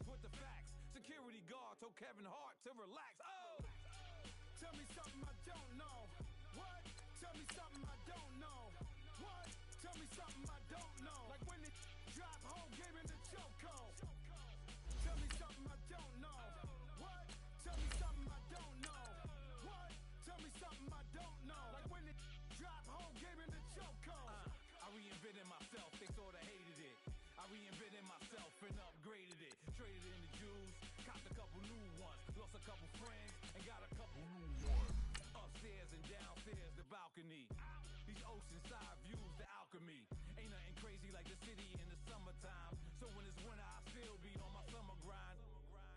with the facts. Security guard told Kevin Hart to relax. Oh, tell me something I don't know. What? Tell me something I don't know. What? Tell me something I don't know. Like when it drop home, game in the chokehold. Tell me something I don't know. What? Tell me something I don't know. What? Tell me something I don't know. Like when it drop home, game in the chokehold. I reinvented myself, they sorta hated it. I reinvented myself and upgraded it. Traded in the Jews, copped a couple new ones. Lost a couple friends and got a couple new ones. Upstairs and downstairs, the balcony. These oceanside views, the alchemy. Ain't nothing crazy like the city in the summertime. So when it's winter, I still be on my summer grind.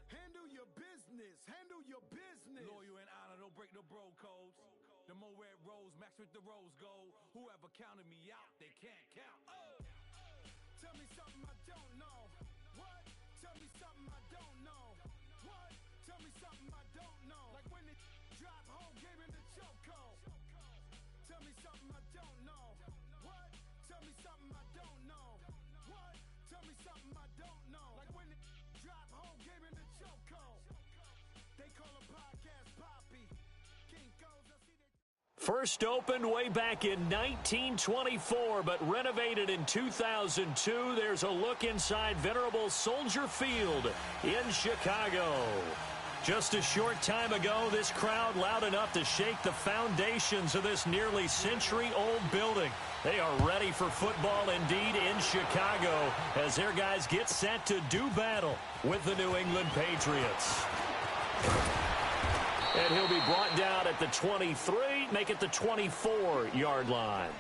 Handle your business, handle your business. Loyal and honor, don't break no bro codes. The more red rose, max with the rose gold. Whoever counted me out, they can't count. Oh! Tell me something I don't know. What? Tell me something I don't know. What? Tell me something I don't know. Like when it drop home, game in the chokehold. Tell me something I don't know. What? Tell me something I don't know. What? Tell me something I don't know. Like when it drop home, game in the chokehold. They call a podcast Poppy. Kinkos, I see they... First opened way back in 1924, but renovated in 2002. There's a look inside venerable Soldier Field in Chicago. Just a short time ago, this crowd loud enough to shake the foundations of this nearly century-old building. They are ready for football indeed in Chicago as their guys get set to do battle with the New England Patriots. And he'll be brought down at the 23, make it the 24-yard line.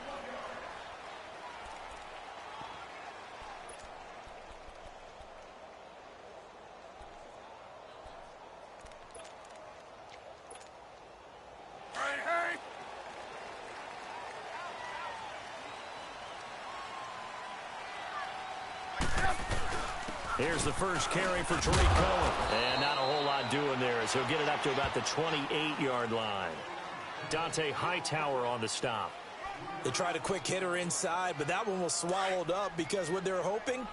Here's the first carry for Torrey Cohen. And not a whole lot doing there as he'll get it up to about the 28-yard line. Dante Hightower on the stop. They tried a quick hitter inside, but that one was swallowed up because what they're hoping,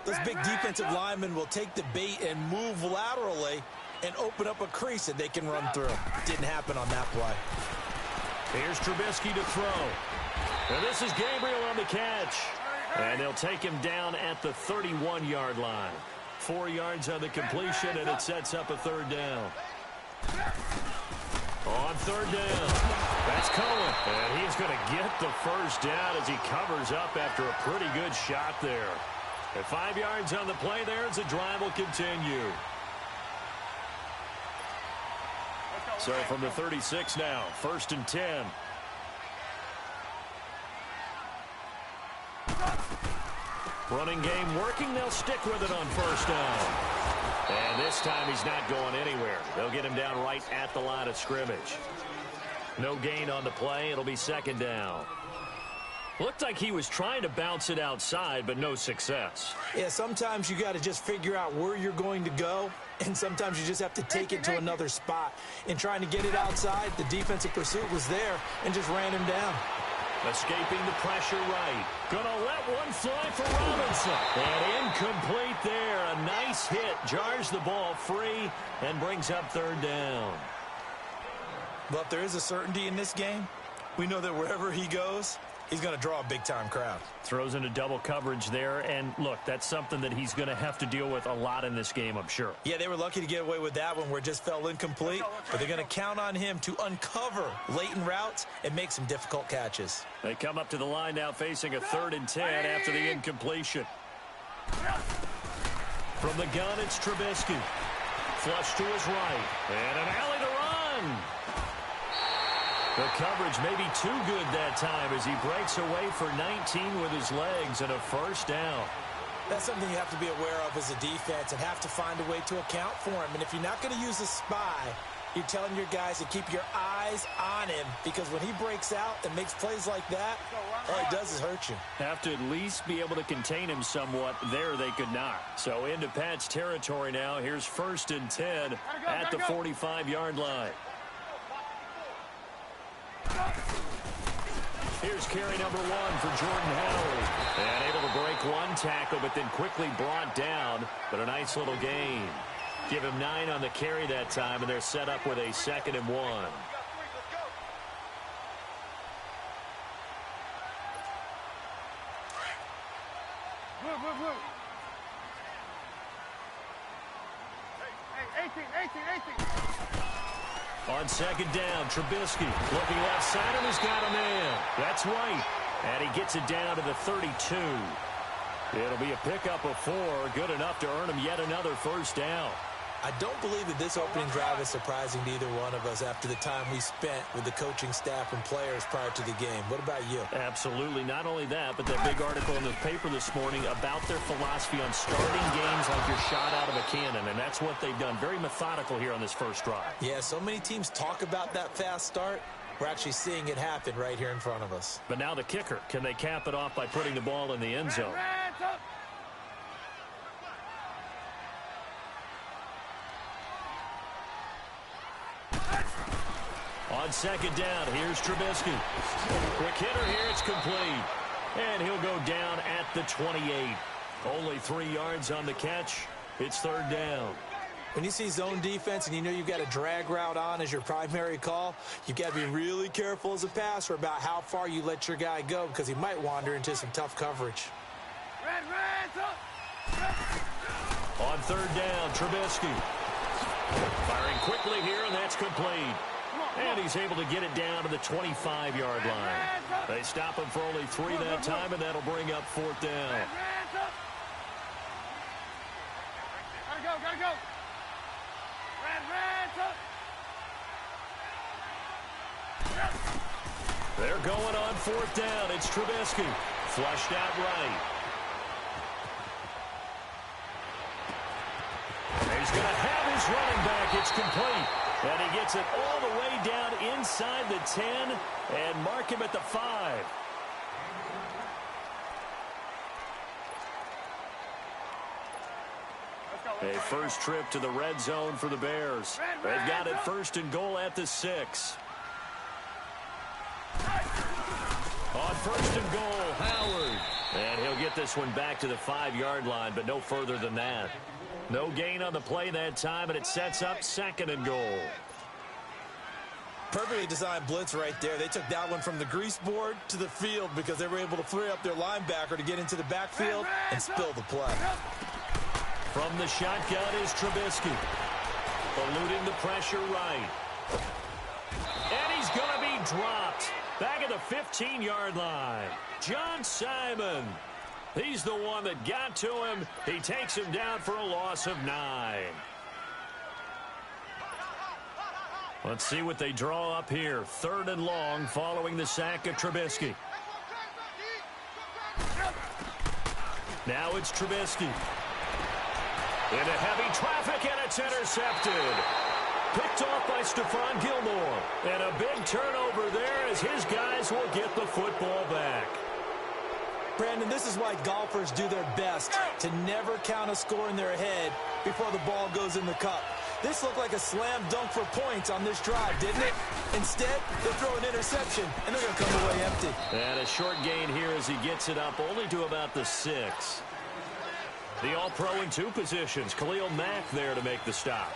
those big defensive linemen will take the bait and move laterally and open up a crease that they can run through. Didn't happen on that play. Here's Trubisky to throw. And this is Gabriel on the catch. And they'll take him down at the 31-yard line. 4 yards on the completion, and it sets up a third down. On third down, that's Cohen. And he's going to get the first down as he covers up after a pretty good shot there. At 5 yards on the play there as the drive will continue. So from the 36 now, 1st and 10. Running game working. They'll stick with it on 1st down. And this time he's not going anywhere. They'll get him down right at the line of scrimmage. No gain on the play. It'll be 2nd down. Looked like he was trying to bounce it outside, but no success. Yeah, sometimes you got to just figure out where you're going to go, and sometimes you just have to take it to another spot. In trying to get it outside, the defensive pursuit was there and just ran him down. Escaping the pressure right. Gonna let one fly for Robinson. And incomplete there. A nice hit. Jars the ball free and brings up 3rd down. But if there is a certainty in this game, we know that wherever he goes, he's going to draw a big-time crowd. Throws into double coverage there. And, look, that's something that he's going to have to deal with a lot in this game, I'm sure. Yeah, they were lucky to get away with that one where it just fell incomplete. But they're going to count on him to uncover latent routes and make some difficult catches. They come up to the line now facing a 3rd and 10 after the incompletion. From the gun, it's Trubisky. Flush to his right. And an alley to run. The coverage may be too good that time as he breaks away for 19 with his legs and a 1st down. That's something you have to be aware of as a defense and have to find a way to account for him. And if you're not going to use a spy, you're telling your guys to keep your eyes on him, because when he breaks out and makes plays like that, all he does is hurt you. Have to at least be able to contain him somewhat. There they could not. So into Pat's territory now. Here's 1st and 10 at the 45-yard line. Here's carry number 1 for Jordan Howard. And able to break one tackle, but then quickly brought down. But a nice little gain. Give him 9 on the carry that time, and they're set up with a 2nd and 1. Hey, 18. On 2nd down, Trubisky looking left side, and he's got a man. That's White. And he gets it down to the 32. It'll be a pickup of 4, good enough to earn him yet another 1st down. I don't believe that this opening drive is surprising to either one of us after the time we spent with the coaching staff and players prior to the game. What about you? Absolutely. Not only that, but that big article in the paper this morning about their philosophy on starting games like you're shot out of a cannon, and that's what they've done. Very methodical here on this first drive. Yeah, so many teams talk about that fast start. We're actually seeing it happen right here in front of us. But now the kicker. Can they cap it off by putting the ball in the end zone? On 2nd down, here's Trubisky. Quick hitter here, it's complete. And he'll go down at the 28. Only 3 yards on the catch. It's 3rd down. When you see zone defense and you know you've got a drag route on as your primary call, you've got to be really careful as a passer about how far you let your guy go, because he might wander into some tough coverage. On 3rd down, Trubisky. Firing quickly here, and that's complete. And he's able to get it down to the 25-yard line. They stop him for only 3 that time, and that'll bring up 4th down. Gotta go. They're going on 4th down. It's Trubisky. Flushed out right. He's going to have his running back. It's complete. And he gets it all the way down inside the 10 and mark him at the 5. A first trip to the red zone for the Bears. They've got it 1st and goal at the 6. On 1st and goal, Howard. And he'll get this one back to the 5-yard line, but no further than that. No gain on the play that time, and it sets up 2nd and goal. Perfectly designed blitz right there. They took that one from the grease board to the field because they were able to free up their linebacker to get into the backfield and spill the play. From the shotgun is Trubisky. Eluding the pressure right. And he's going to be dropped. Back at the 15-yard line. John Simon. He's the one that got to him. He takes him down for a loss of 9. Let's see what they draw up here. 3rd and long following the sack of Trubisky. Now it's Trubisky. Into heavy traffic, and it's intercepted. Picked off by Stephon Gilmore. And a big turnover there as his guys will get the football back. Brandon, this is why golfers do their best to never count a score in their head before the ball goes in the cup. This looked like a slam dunk for points on this drive, didn't it? Instead, they throw an interception, and they're going to come away empty. And a short gain here as he gets it up only to about the 6. The All-Pro in 2 positions. Khalil Mack there to make the stop.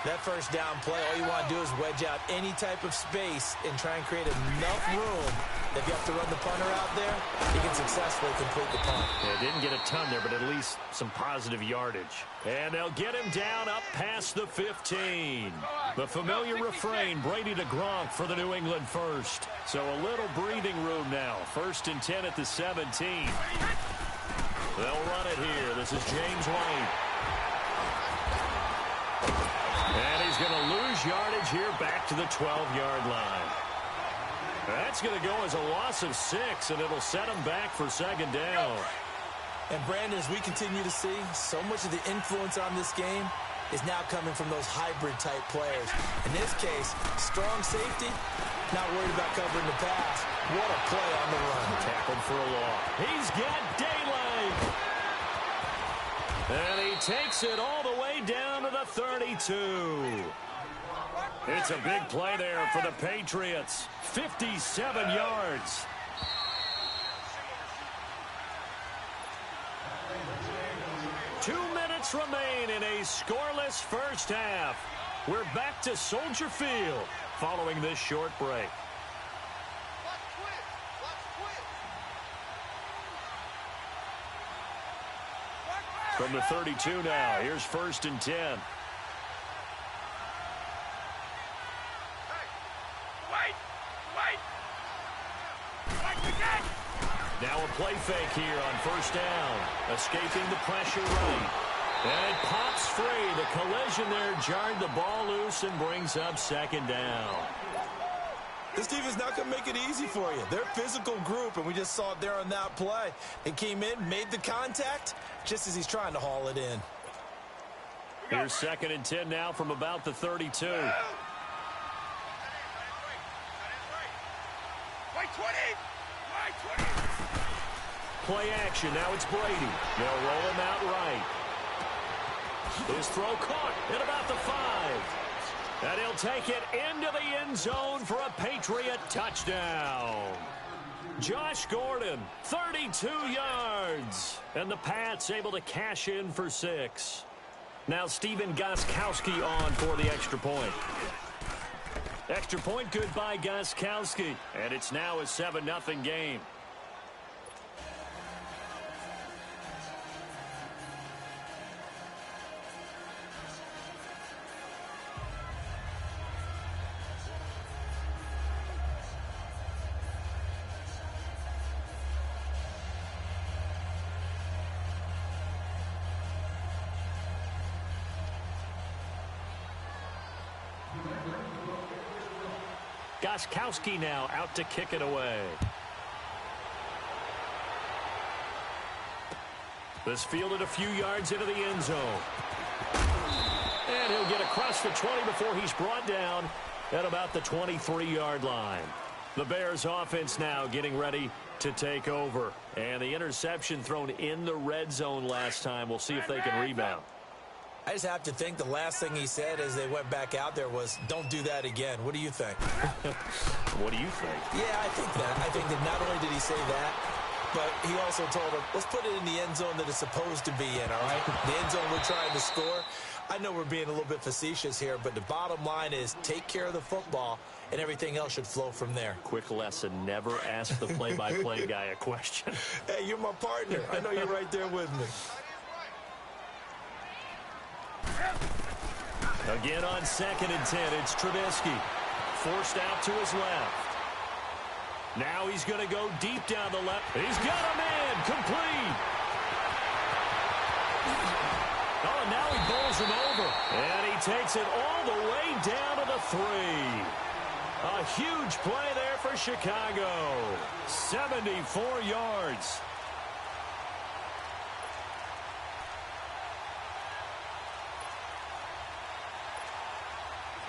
That first down play, all you want to do is wedge out any type of space and try and create enough room. If you have to run the punter out there, he can successfully complete the punt. Yeah, didn't get a ton there, but at least some positive yardage. And they'll get him down up past the 15. The familiar refrain, Brady to Gronk for the New England first. So a little breathing room now. 1st and 10 at the 17. They'll run it here. This is James White. And he's going to lose yardage here back to the 12-yard line. That's going to go as a loss of 6, and it'll set him back for 2nd down. And, Brandon, as we continue to see, so much of the influence on this game is now coming from those hybrid-type players. In this case, strong safety, not worried about covering the pass. What a play on the run. Tackled for a loss. He's got daylight. And he takes it all the way down to the 32. It's a big play there for the Patriots. 57 yards. Two minutes remain in a scoreless first half. We're back to Soldier Field following this short break. From the 32 now, here's 1st and 10. Now a play fake here on 1st down. Escaping the pressure right. And it pops free. The collision there jarred the ball loose and brings up 2nd down. This defense not going to make it easy for you. They're a physical group, and we just saw it there on that play. They came in, made the contact, just as he's trying to haul it in. Here's 2nd and 10 now from about the 32. Play action. Now it's Brady. They'll roll him out right. His throw caught at about the 5. And he'll take it into the end zone for a Patriot touchdown. Josh Gordon, 32 yards. And the Pats able to cash in for 6. Now Steven Gostkowski on for the extra point. Extra point good by Gostkowski. And it's now a 7-0 game. Gostkowski now out to kick it away. This fielded a few yards into the end zone. And he'll get across the 20 before he's brought down at about the 23-yard line. The Bears offense now getting ready to take over. And the interception thrown in the red zone last time. We'll see if they can rebound. I just have to think the last thing he said as they went back out there was, don't do that again. What do you think? What do you think? Yeah, I think that. I think that not only did he say that, but he also told him, let's put it in the end zone that it's supposed to be in, all right? The end zone we're trying to score. I know we're being a little bit facetious here, but the bottom line is take care of the football, and everything else should flow from there. Quick lesson, never ask the play-by-play guy a question. Hey, you're my partner. I know you're right there with me. Again on 2nd and 10, it's Trubisky. Forced out to his left. Now he's going to go deep down the left. He's got a man. Complete. Oh, and now he bowls him over. And he takes it all the way down to the 3. A huge play there for Chicago. 74 yards.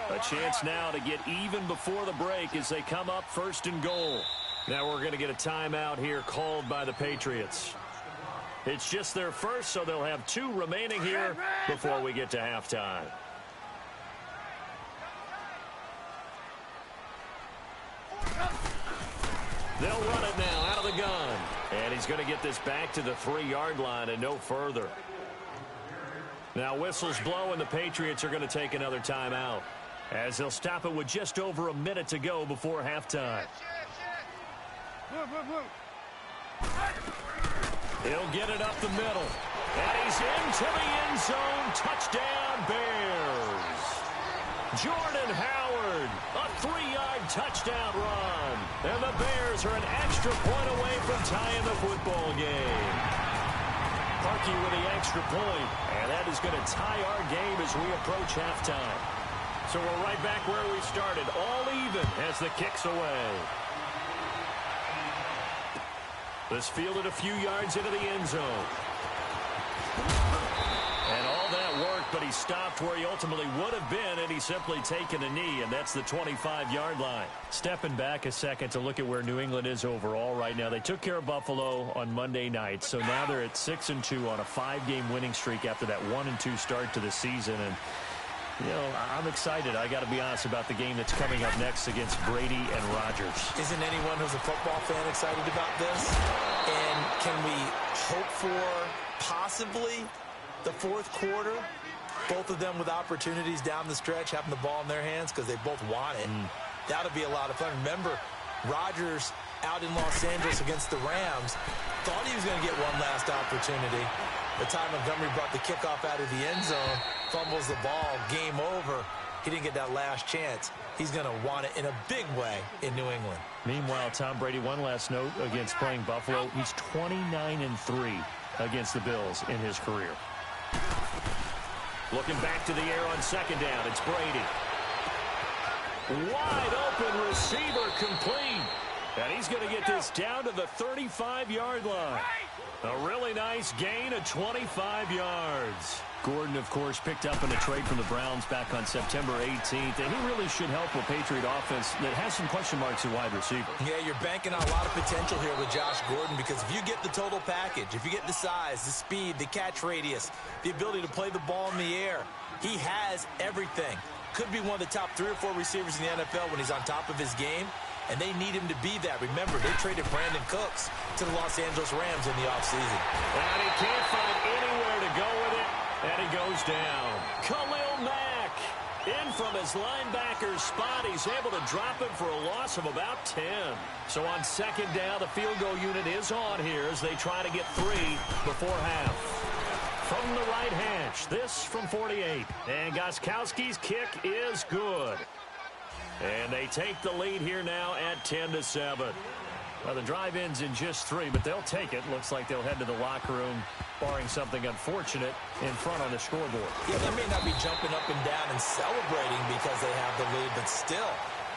A chance now to get even before the break as they come up 1st and goal. Now we're going to get a timeout here called by the Patriots. It's just their first, so they'll have 2 remaining here before we get to halftime. They'll run it now out of the gun. And he's going to get this back to the 3-yard line and no further. Now whistles blow and the Patriots are going to take another timeout, as they'll stop it with just over a minute to go before halftime. He'll get it up the middle. And he's into the end zone. Touchdown, Bears. Jordan Howard, a 3-yard touchdown run. And the Bears are an extra point away from tying the football game. Parkey with the extra point. And that is going to tie our game as we approach halftime. So we're right back where we started, all even as the kick's away. This fielded a few yards into the end zone. And all that worked, but he stopped where he ultimately would have been, and he's simply taken a knee, and that's the 25-yard line. Stepping back a second to look at where New England is overall right now. They took care of Buffalo on Monday night, so now they're at 6-2 on a 5-game winning streak after that 1-2 start to the season. And you know, I'm excited, I got to be honest, about the game that's coming up next against Brady and Rodgers. Isn't anyone who's a football fan excited about this? And can we hope for possibly the 4th quarter? Both of them with opportunities down the stretch, having the ball in their hands because they both want it. That'll be a lot of fun. Remember, Rodgers out in Los Angeles against the Rams thought he was going to get one last opportunity. The time Montgomery brought the kickoff out of the end zone, fumbles the ball, game over. He didn't get that last chance. He's going to want it in a big way in New England. Meanwhile, Tom Brady, one last note against playing Buffalo. He's 29-3 against the Bills in his career. Looking back to the air on 2nd down, it's Brady. Wide open receiver, complete. And he's going to get this down to the 35-yard line. A really nice gain of 25 yards. Gordon, of course, picked up in a trade from the Browns back on September 18th, and he really should help a Patriot offense that has some question marks at wide receiver. Yeah, you're banking on a lot of potential here with Josh Gordon, because if you get the total package, if you get the size, the speed, the catch radius, the ability to play the ball in the air, he has everything. Could be one of the top 3 or 4 receivers in the NFL when he's on top of his game. And they need him to be that. Remember, they traded Brandon Cooks to the Los Angeles Rams in the offseason. And he can't find anywhere to go with it. And he goes down. Khalil Mack in from his linebacker spot. He's able to drop it for a loss of about 10. So on 2nd down, the field goal unit is on here as they try to get 3 before half. From the right hash, this from 48. And Gostkowski's kick is good. And they take the lead here now at 10-7. Well, the drive ends in just 3, but they'll take it. Looks like they'll head to the locker room, barring something unfortunate, in front on the scoreboard. Yeah, they may not be jumping up and down and celebrating because they have the lead, but still,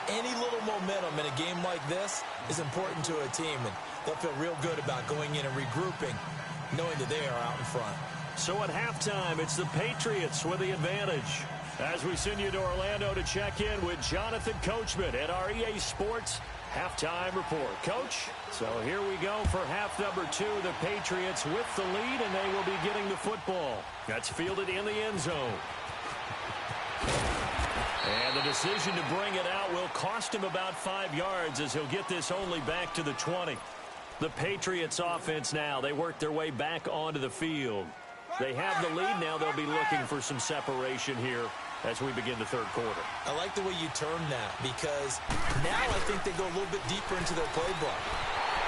any little momentum in a game like this is important to a team, and they'll feel real good about going in and regrouping, knowing that they are out in front. So at halftime, it's the Patriots with the advantage. As we send you to Orlando to check in with Jonathan Coachman at our EA Sports Halftime Report. Coach, so here we go for half number 2. The Patriots with the lead, and they will be getting the football. That's fielded in the end zone. And the decision to bring it out will cost him about 5 yards as he'll get this only back to the 20. The Patriots offense now, they work their way back onto the field. They have the lead now. They'll be looking for some separation here as we begin the 3rd quarter. I like the way you term that, because now I think they go a little bit deeper into their playbook.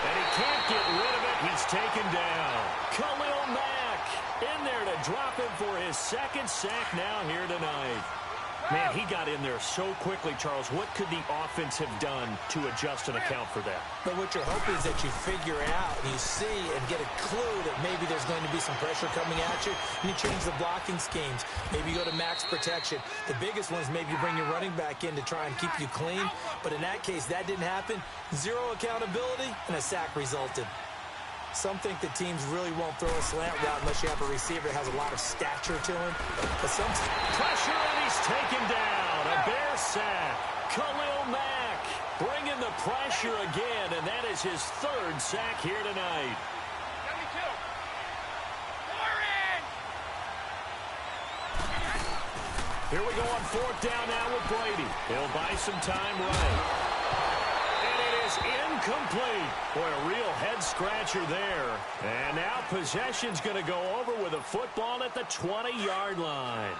And he can't get rid of it. He's taken down. Khalil Mack in there to drop him for his 2nd sack now here tonight. Man, he got in there so quickly, Charles. What could the offense have done to adjust and account for that? But what you're hoping is that you figure it out and you see and get a clue that maybe there's going to be some pressure coming at you, and you change the blocking schemes. Maybe you go to max protection. The biggest one is maybe you bring your running back in to try and keep you clean. But in that case, that didn't happen. Zero accountability, and a sack resulted. Some think that teams really won't throw a slant route unless you have a receiver that has a lot of stature to him. But some pressure, and he's taken down. A Bear sack. Khalil Mack bringing the pressure again, and that is his third sack here tonight. Here we go on fourth down now with Brady. He'll buy some time right. Incomplete. Boy, a real head-scratcher there. And now possession's going to go over with a football at the 20-yard line.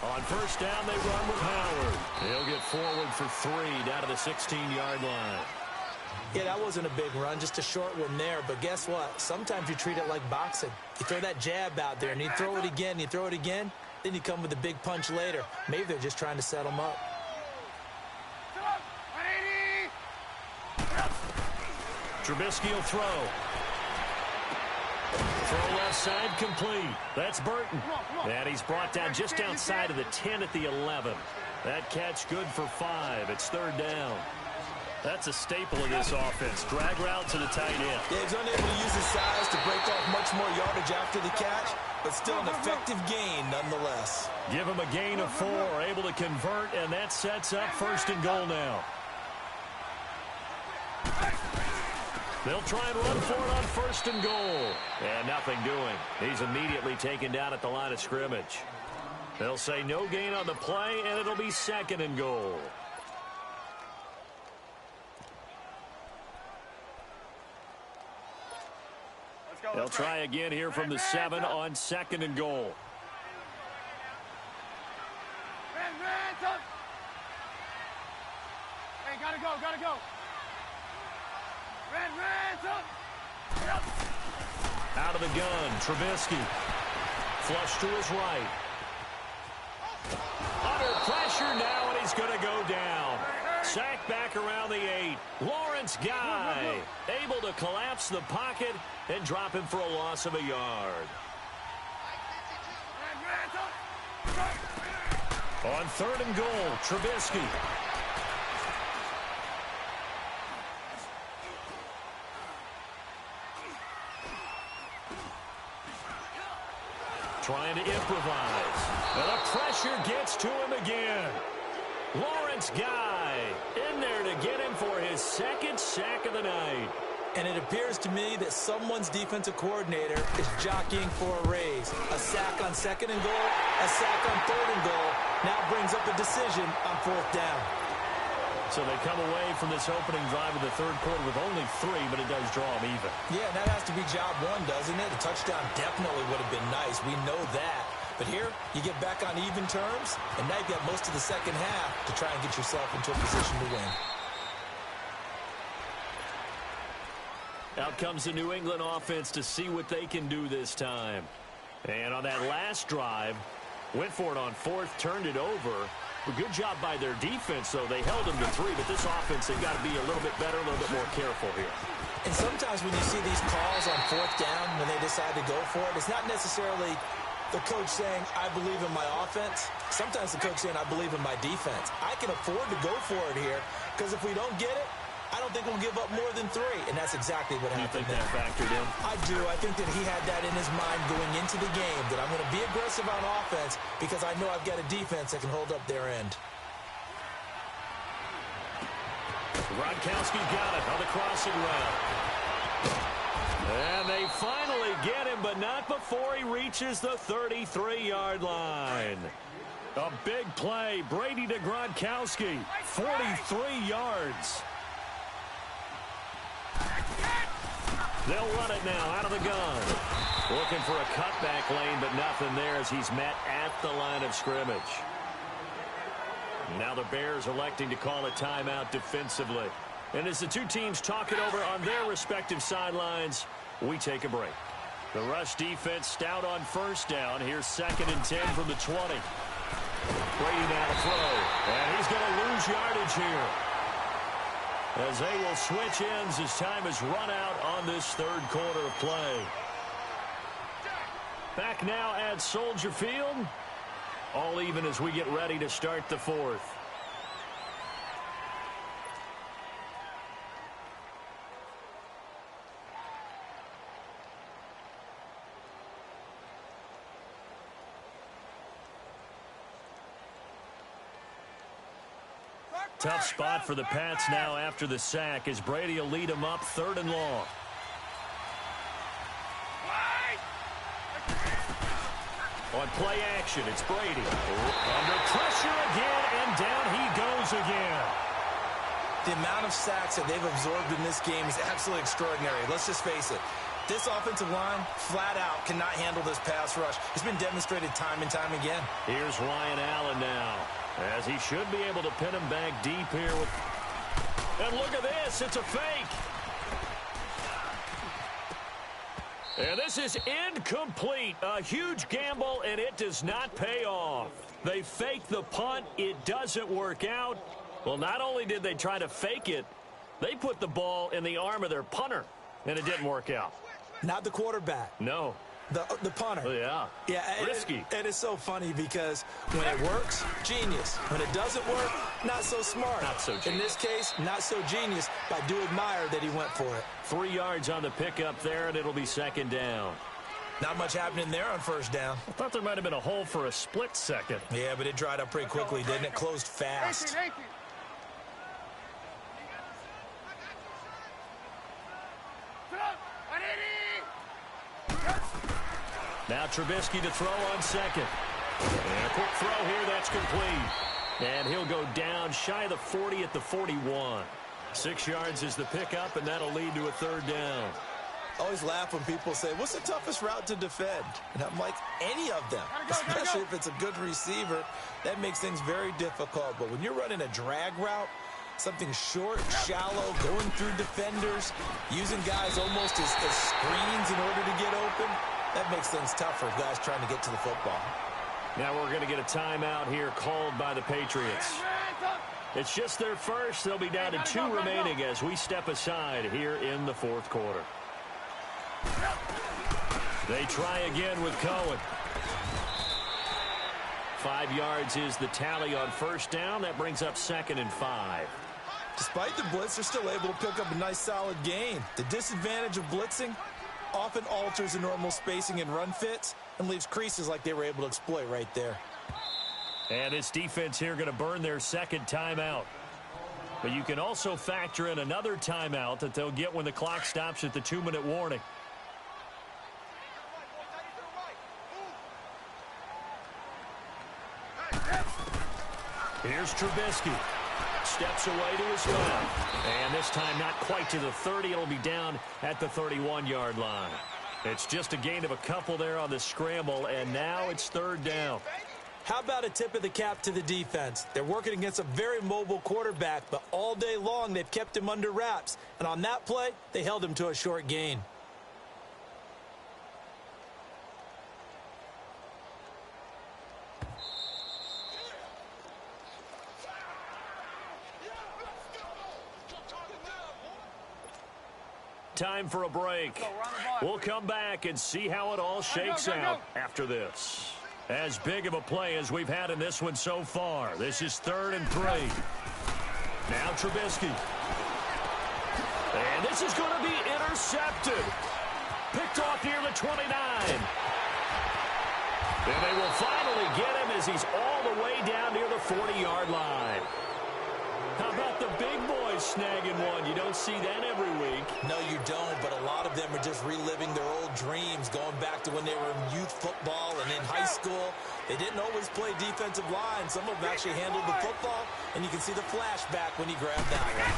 On first down, they run with Howard. He'll get forward for 3 down to the 16-yard line. Yeah, that wasn't a big run, just a short one there. But guess what? Sometimes you treat it like boxing. You throw that jab out there, and you throw it again, you throw it again. Then you come with a big punch later. Maybe they're just trying to set him up. Trubisky will throw. Throw left side complete. That's Burton. And he's brought down just outside of the 10 at the 11. That catch good for 5. It's third down. That's a staple of this offense. Drag route to the tight end. Yeah, he's unable to use his size to break off much more yardage after the catch, but still an effective gain nonetheless. Give him a gain of 4, able to convert, and that sets up first and goal now. They'll try and run for it on first and goal. And nothing doing. He's immediately taken down at the line of scrimmage. They'll say no gain on the play, and it'll be second and goal. They'll try again here from the 7 on second and goal. Hey, gotta go, gotta go. Out of the gun, Trubisky. Flush to his right. Under pressure now, and he's going to go down. Sacked back around the 8. Lawrence Guy able to collapse the pocket and drop him for a loss of a yard. On third and goal, Trubisky. Trying to improvise. And the pressure gets to him again. Lawrence Guy in there to get him for his second sack of the night. And it appears to me that someone's defensive coordinator is jockeying for a raise. A sack on second and goal, a sack on third and goal, now brings up a decision on fourth down. So they come away from this opening drive in the third quarter with only 3, but it does draw them even. Yeah, that has to be job 1, doesn't it? A touchdown definitely would have been nice. We know that. But here, you get back on even terms, and now you've got most of the second half to try and get yourself into a position to win. Out comes the New England offense to see what they can do this time. And on that last drive, went for it on fourth, turned it over. A good job by their defense, though. They held them to 3, but this offense, they've got to be a little bit better, a little bit more careful here. And sometimes when you see these calls on fourth down, when they decide to go for it, it's not necessarily the coach saying, I believe in my offense. Sometimes the coach saying, I believe in my defense. I can afford to go for it here, because if we don't get it, I don't think we'll give up more than 3, and that's exactly what happened. You think that factored in? I do. I think that he had that in his mind going into the game, that I'm going to be aggressive on offense because I know I've got a defense that can hold up their end. Gronkowski got it on the crossing route. And they finally get him, but not before he reaches the 33-yard line. A big play. Brady to Gronkowski. 43 yards. They'll run it now out of the gun. Looking for a cutback lane, but nothing there as he's met at the line of scrimmage. Now the Bears electing to call a timeout defensively. And as the two teams talk it over on their respective sidelines, we take a break. The rush defense stout on first down. Here's 2nd and 10 from the 20. Brady now to throw. And he's going to lose yardage here, as they will switch ends as time has run out on this third quarter of play. Back now at Soldier Field. All even as we get ready to start the fourth. Tough spot for the Pats now after the sack, as Brady will lead them up 3rd and long. On play action, it's Brady. Under pressure again, and down he goes again. The amount of sacks that they've absorbed in this game is absolutely extraordinary. Let's just face it. This offensive line, flat out, cannot handle this pass rush. It's been demonstrated time and time again. Here's Ryan Allen now, as he should be able to pin him back deep here. And look at this, it's a fake. And this is incomplete. A huge gamble, and it does not pay off. They fake the punt. It doesn't work out. Well, not only did they try to fake it, they put the ball in the arm of their punter, and it didn't work out. Not the quarterback. No. The punter. Yeah. Yeah. Risky. And it's so funny because when it works, genius. When it doesn't work, not so smart. Not so genius. In this case, not so genius, but I do admire that he went for it. 3 yards on the pickup there, and it'll be 2nd down. Not much happening there on first down. I thought there might have been a hole for a split second. Yeah, but it dried up pretty quickly, didn't it? Closed fast. 18. Now Trubisky to throw on 2nd. And a quick throw here, that's complete. And he'll go down shy of the 40 at the 41. 6 yards is the pickup, and that'll lead to a 3rd down. I always laugh when people say, what's the toughest route to defend? And I'm like, any of them, especially if it's a good receiver. That makes things very difficult. But when you're running a drag route, something short, shallow, going through defenders, using guys almost as screens in order to get open, that makes things tougher for guys trying to get to the football. Now we're going to get a timeout here called by the Patriots. It's just their first. They'll be down to 2 remaining as we step aside here in the 4th quarter. They try again with Cohen. 5 yards is the tally on first down. That brings up 2nd and 5. Despite the blitz, they're still able to pick up a nice solid gain. The disadvantage of blitzing often alters the normal spacing and run fits and leaves creases like they were able to exploit right there. And this defense here going to burn their 2nd timeout. But you can also factor in another timeout that they'll get when the clock stops at the 2-minute warning. Here's Trubisky. Steps away to his left. And this time not quite to the 30. It'll be down at the 31-yard line. It's just a gain of a couple there on the scramble, and now it's 3rd down. How about a tip of the cap to the defense? They're working against a very mobile quarterback, but all day long they've kept him under wraps. And on that play, they held him to a short gain. Time for a break. We'll come back and see how it all shakes out after this. As big of a play as we've had in this one so far. This is 3rd and 3. Now Trubisky. And this is going to be intercepted. Picked off near the 29. And they will finally get him as he's all the way down near the 40-yard line. How about the big boys snagging one? You don't see that every week. No, you don't, but a lot of them are just reliving their old dreams, going back to when they were in youth football and in high school. They didn't always play defensive line. Some of them actually handled the football, and you can see the flashback when he grabbed that one.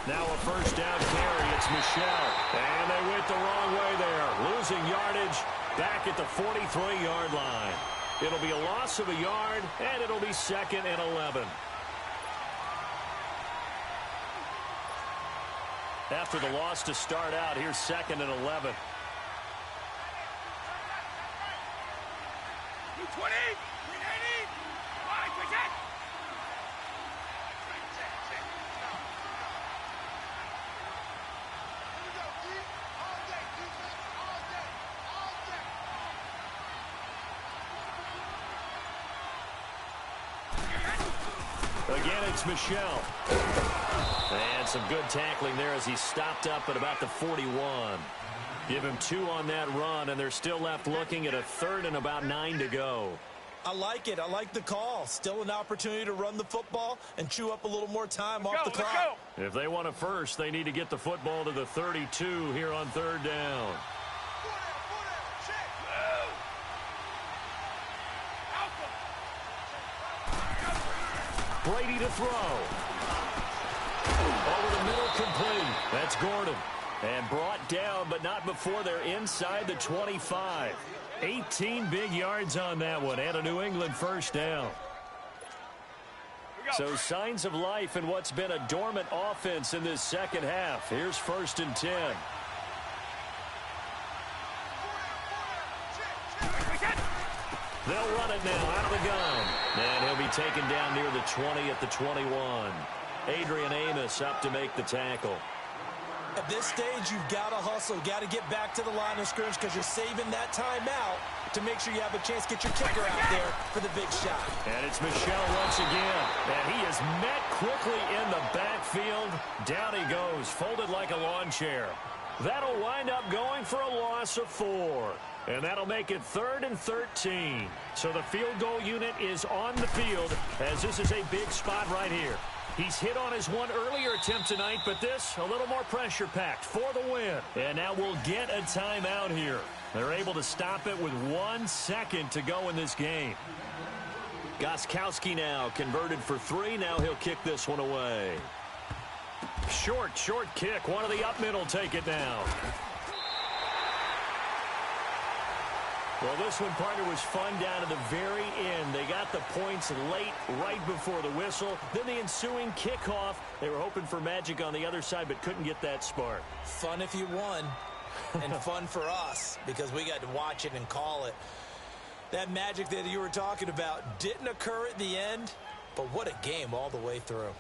Now a first down carry. It's Michel. And they went the wrong way there. Losing yardage back at the 43-yard line. It'll be a loss of a yard, and it'll be 2nd and 11. After the loss to start out, here's 2nd and 11. 20, 380, 5, 10. Again, it's Michelle. And some good tackling there as he stopped up at about the 41. Give him 2 on that run, and they're still left looking at a 3rd and about 9 to go. I like it. I like the call. Still an opportunity to run the football and chew up a little more time off the clock. If they want a first, they need to get the football to the 32 here on 3rd down. Brady to throw. Over the middle, complete. That's Gordon. And brought down, but not before they're inside the 25. 18 big yards on that one, and a New England first down. So signs of life in what's been a dormant offense in this second half. Here's 1st and 10. They'll run it now out of the gun. And he'll be taken down near the 20 at the 21. Adrian Amos up to make the tackle. At this stage, you've got to hustle. Got to get back to the line of scrimmage because you're saving that timeout to make sure you have a chance to get your kicker out there for the big shot. And it's Michelle once again. And he is met quickly in the backfield. Down he goes, folded like a lawn chair. That'll wind up going for a loss of 4. And that'll make it 3rd and 13. So the field goal unit is on the field as this is a big spot right here. He's hit on his one earlier attempt tonight, but this a little more pressure-packed for the win. And now we'll get a timeout here. They're able to stop it with 1 second to go in this game. Gostkowski now converted for 3. Now he'll kick this one away. Short kick. One of the up middle take it now. Well, this one, partner, was fun down to the very end. They got the points late, right before the whistle. Then the ensuing kickoff. They were hoping for magic on the other side, but couldn't get that spark. Fun if you won, and fun for us because we got to watch it and call it. That magic that you were talking about didn't occur at the end, but what a game all the way through.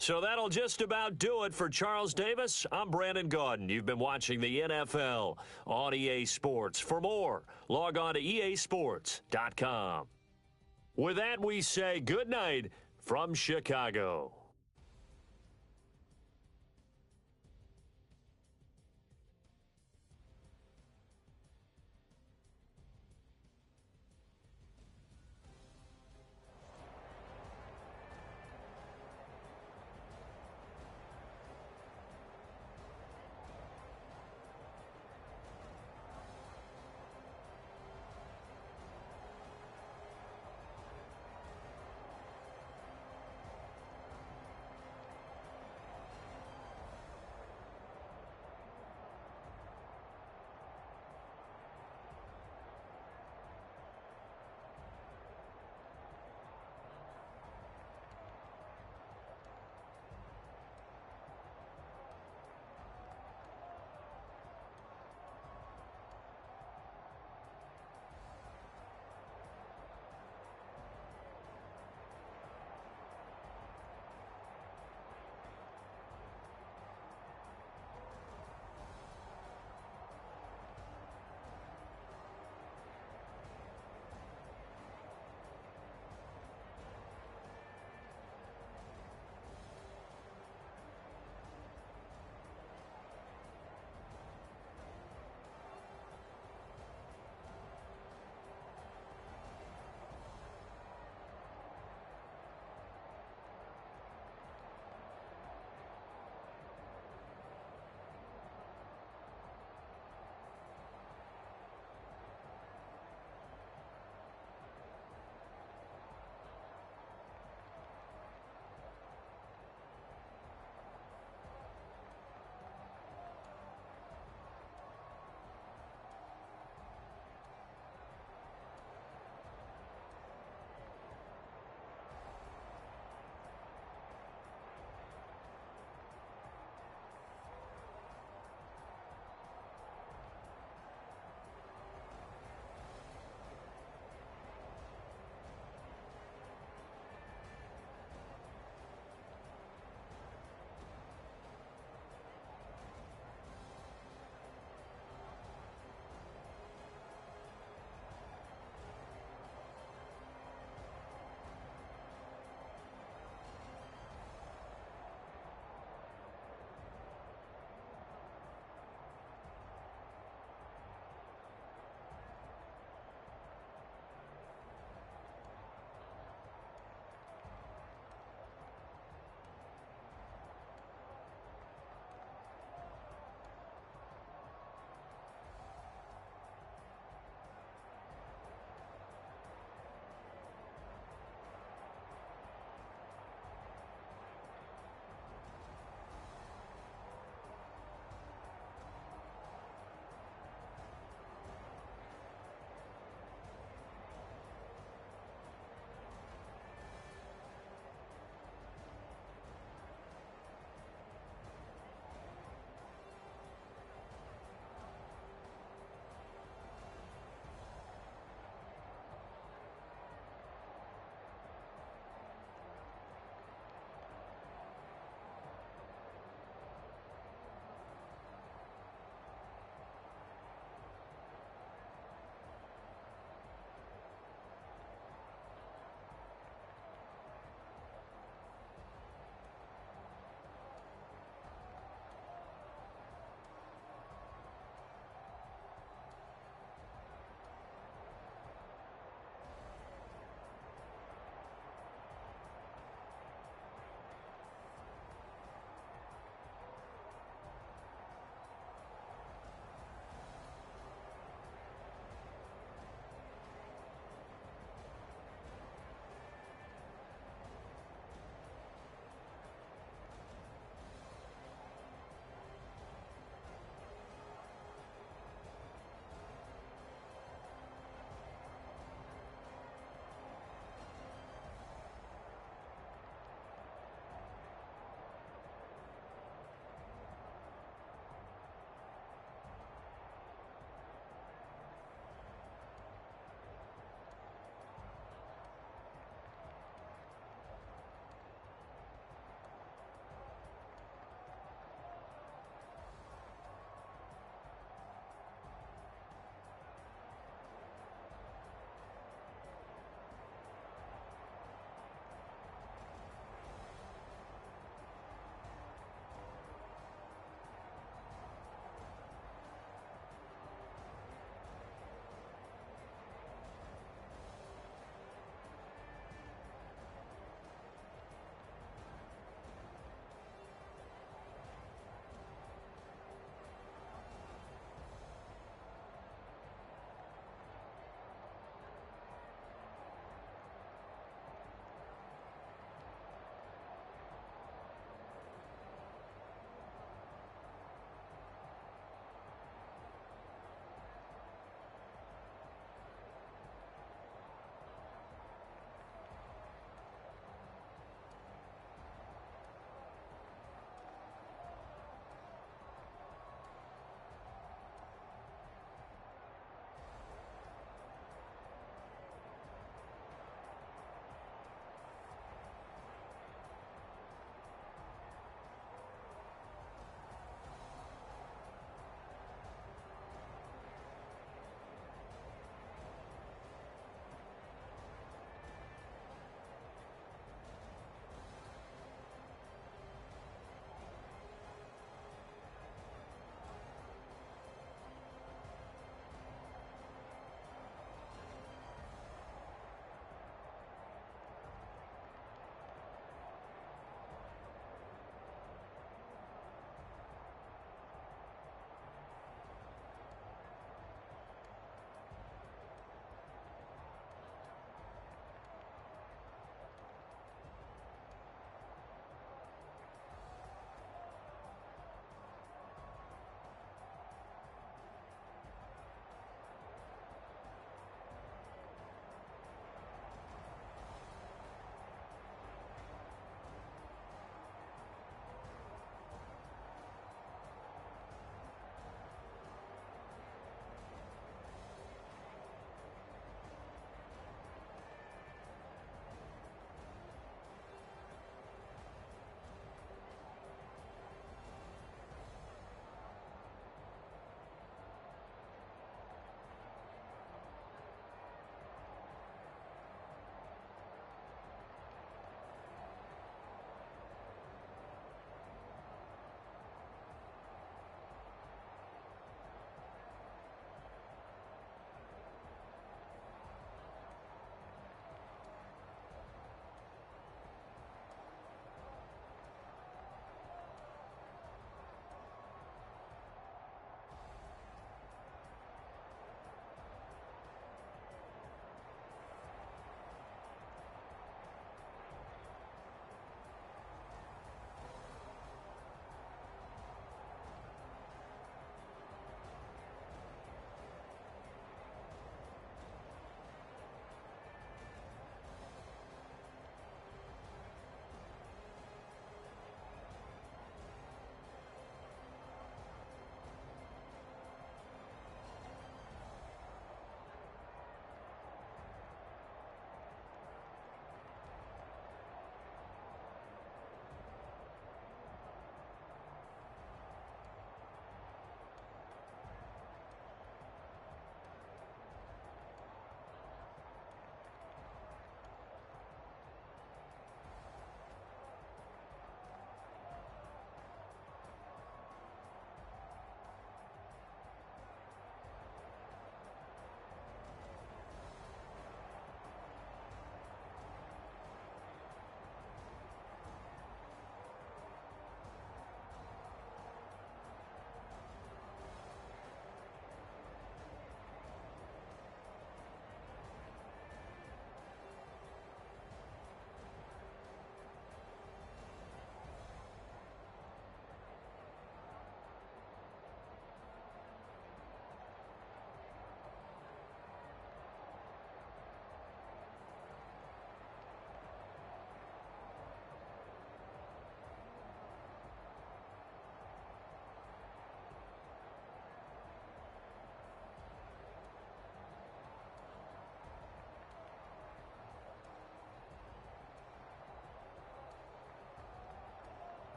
So that'll just about do it for Charles Davis. I'm Brandon Gaudin. You've been watching the NFL on EA Sports. For more, log on to easports.com. With that, we say good night from Chicago.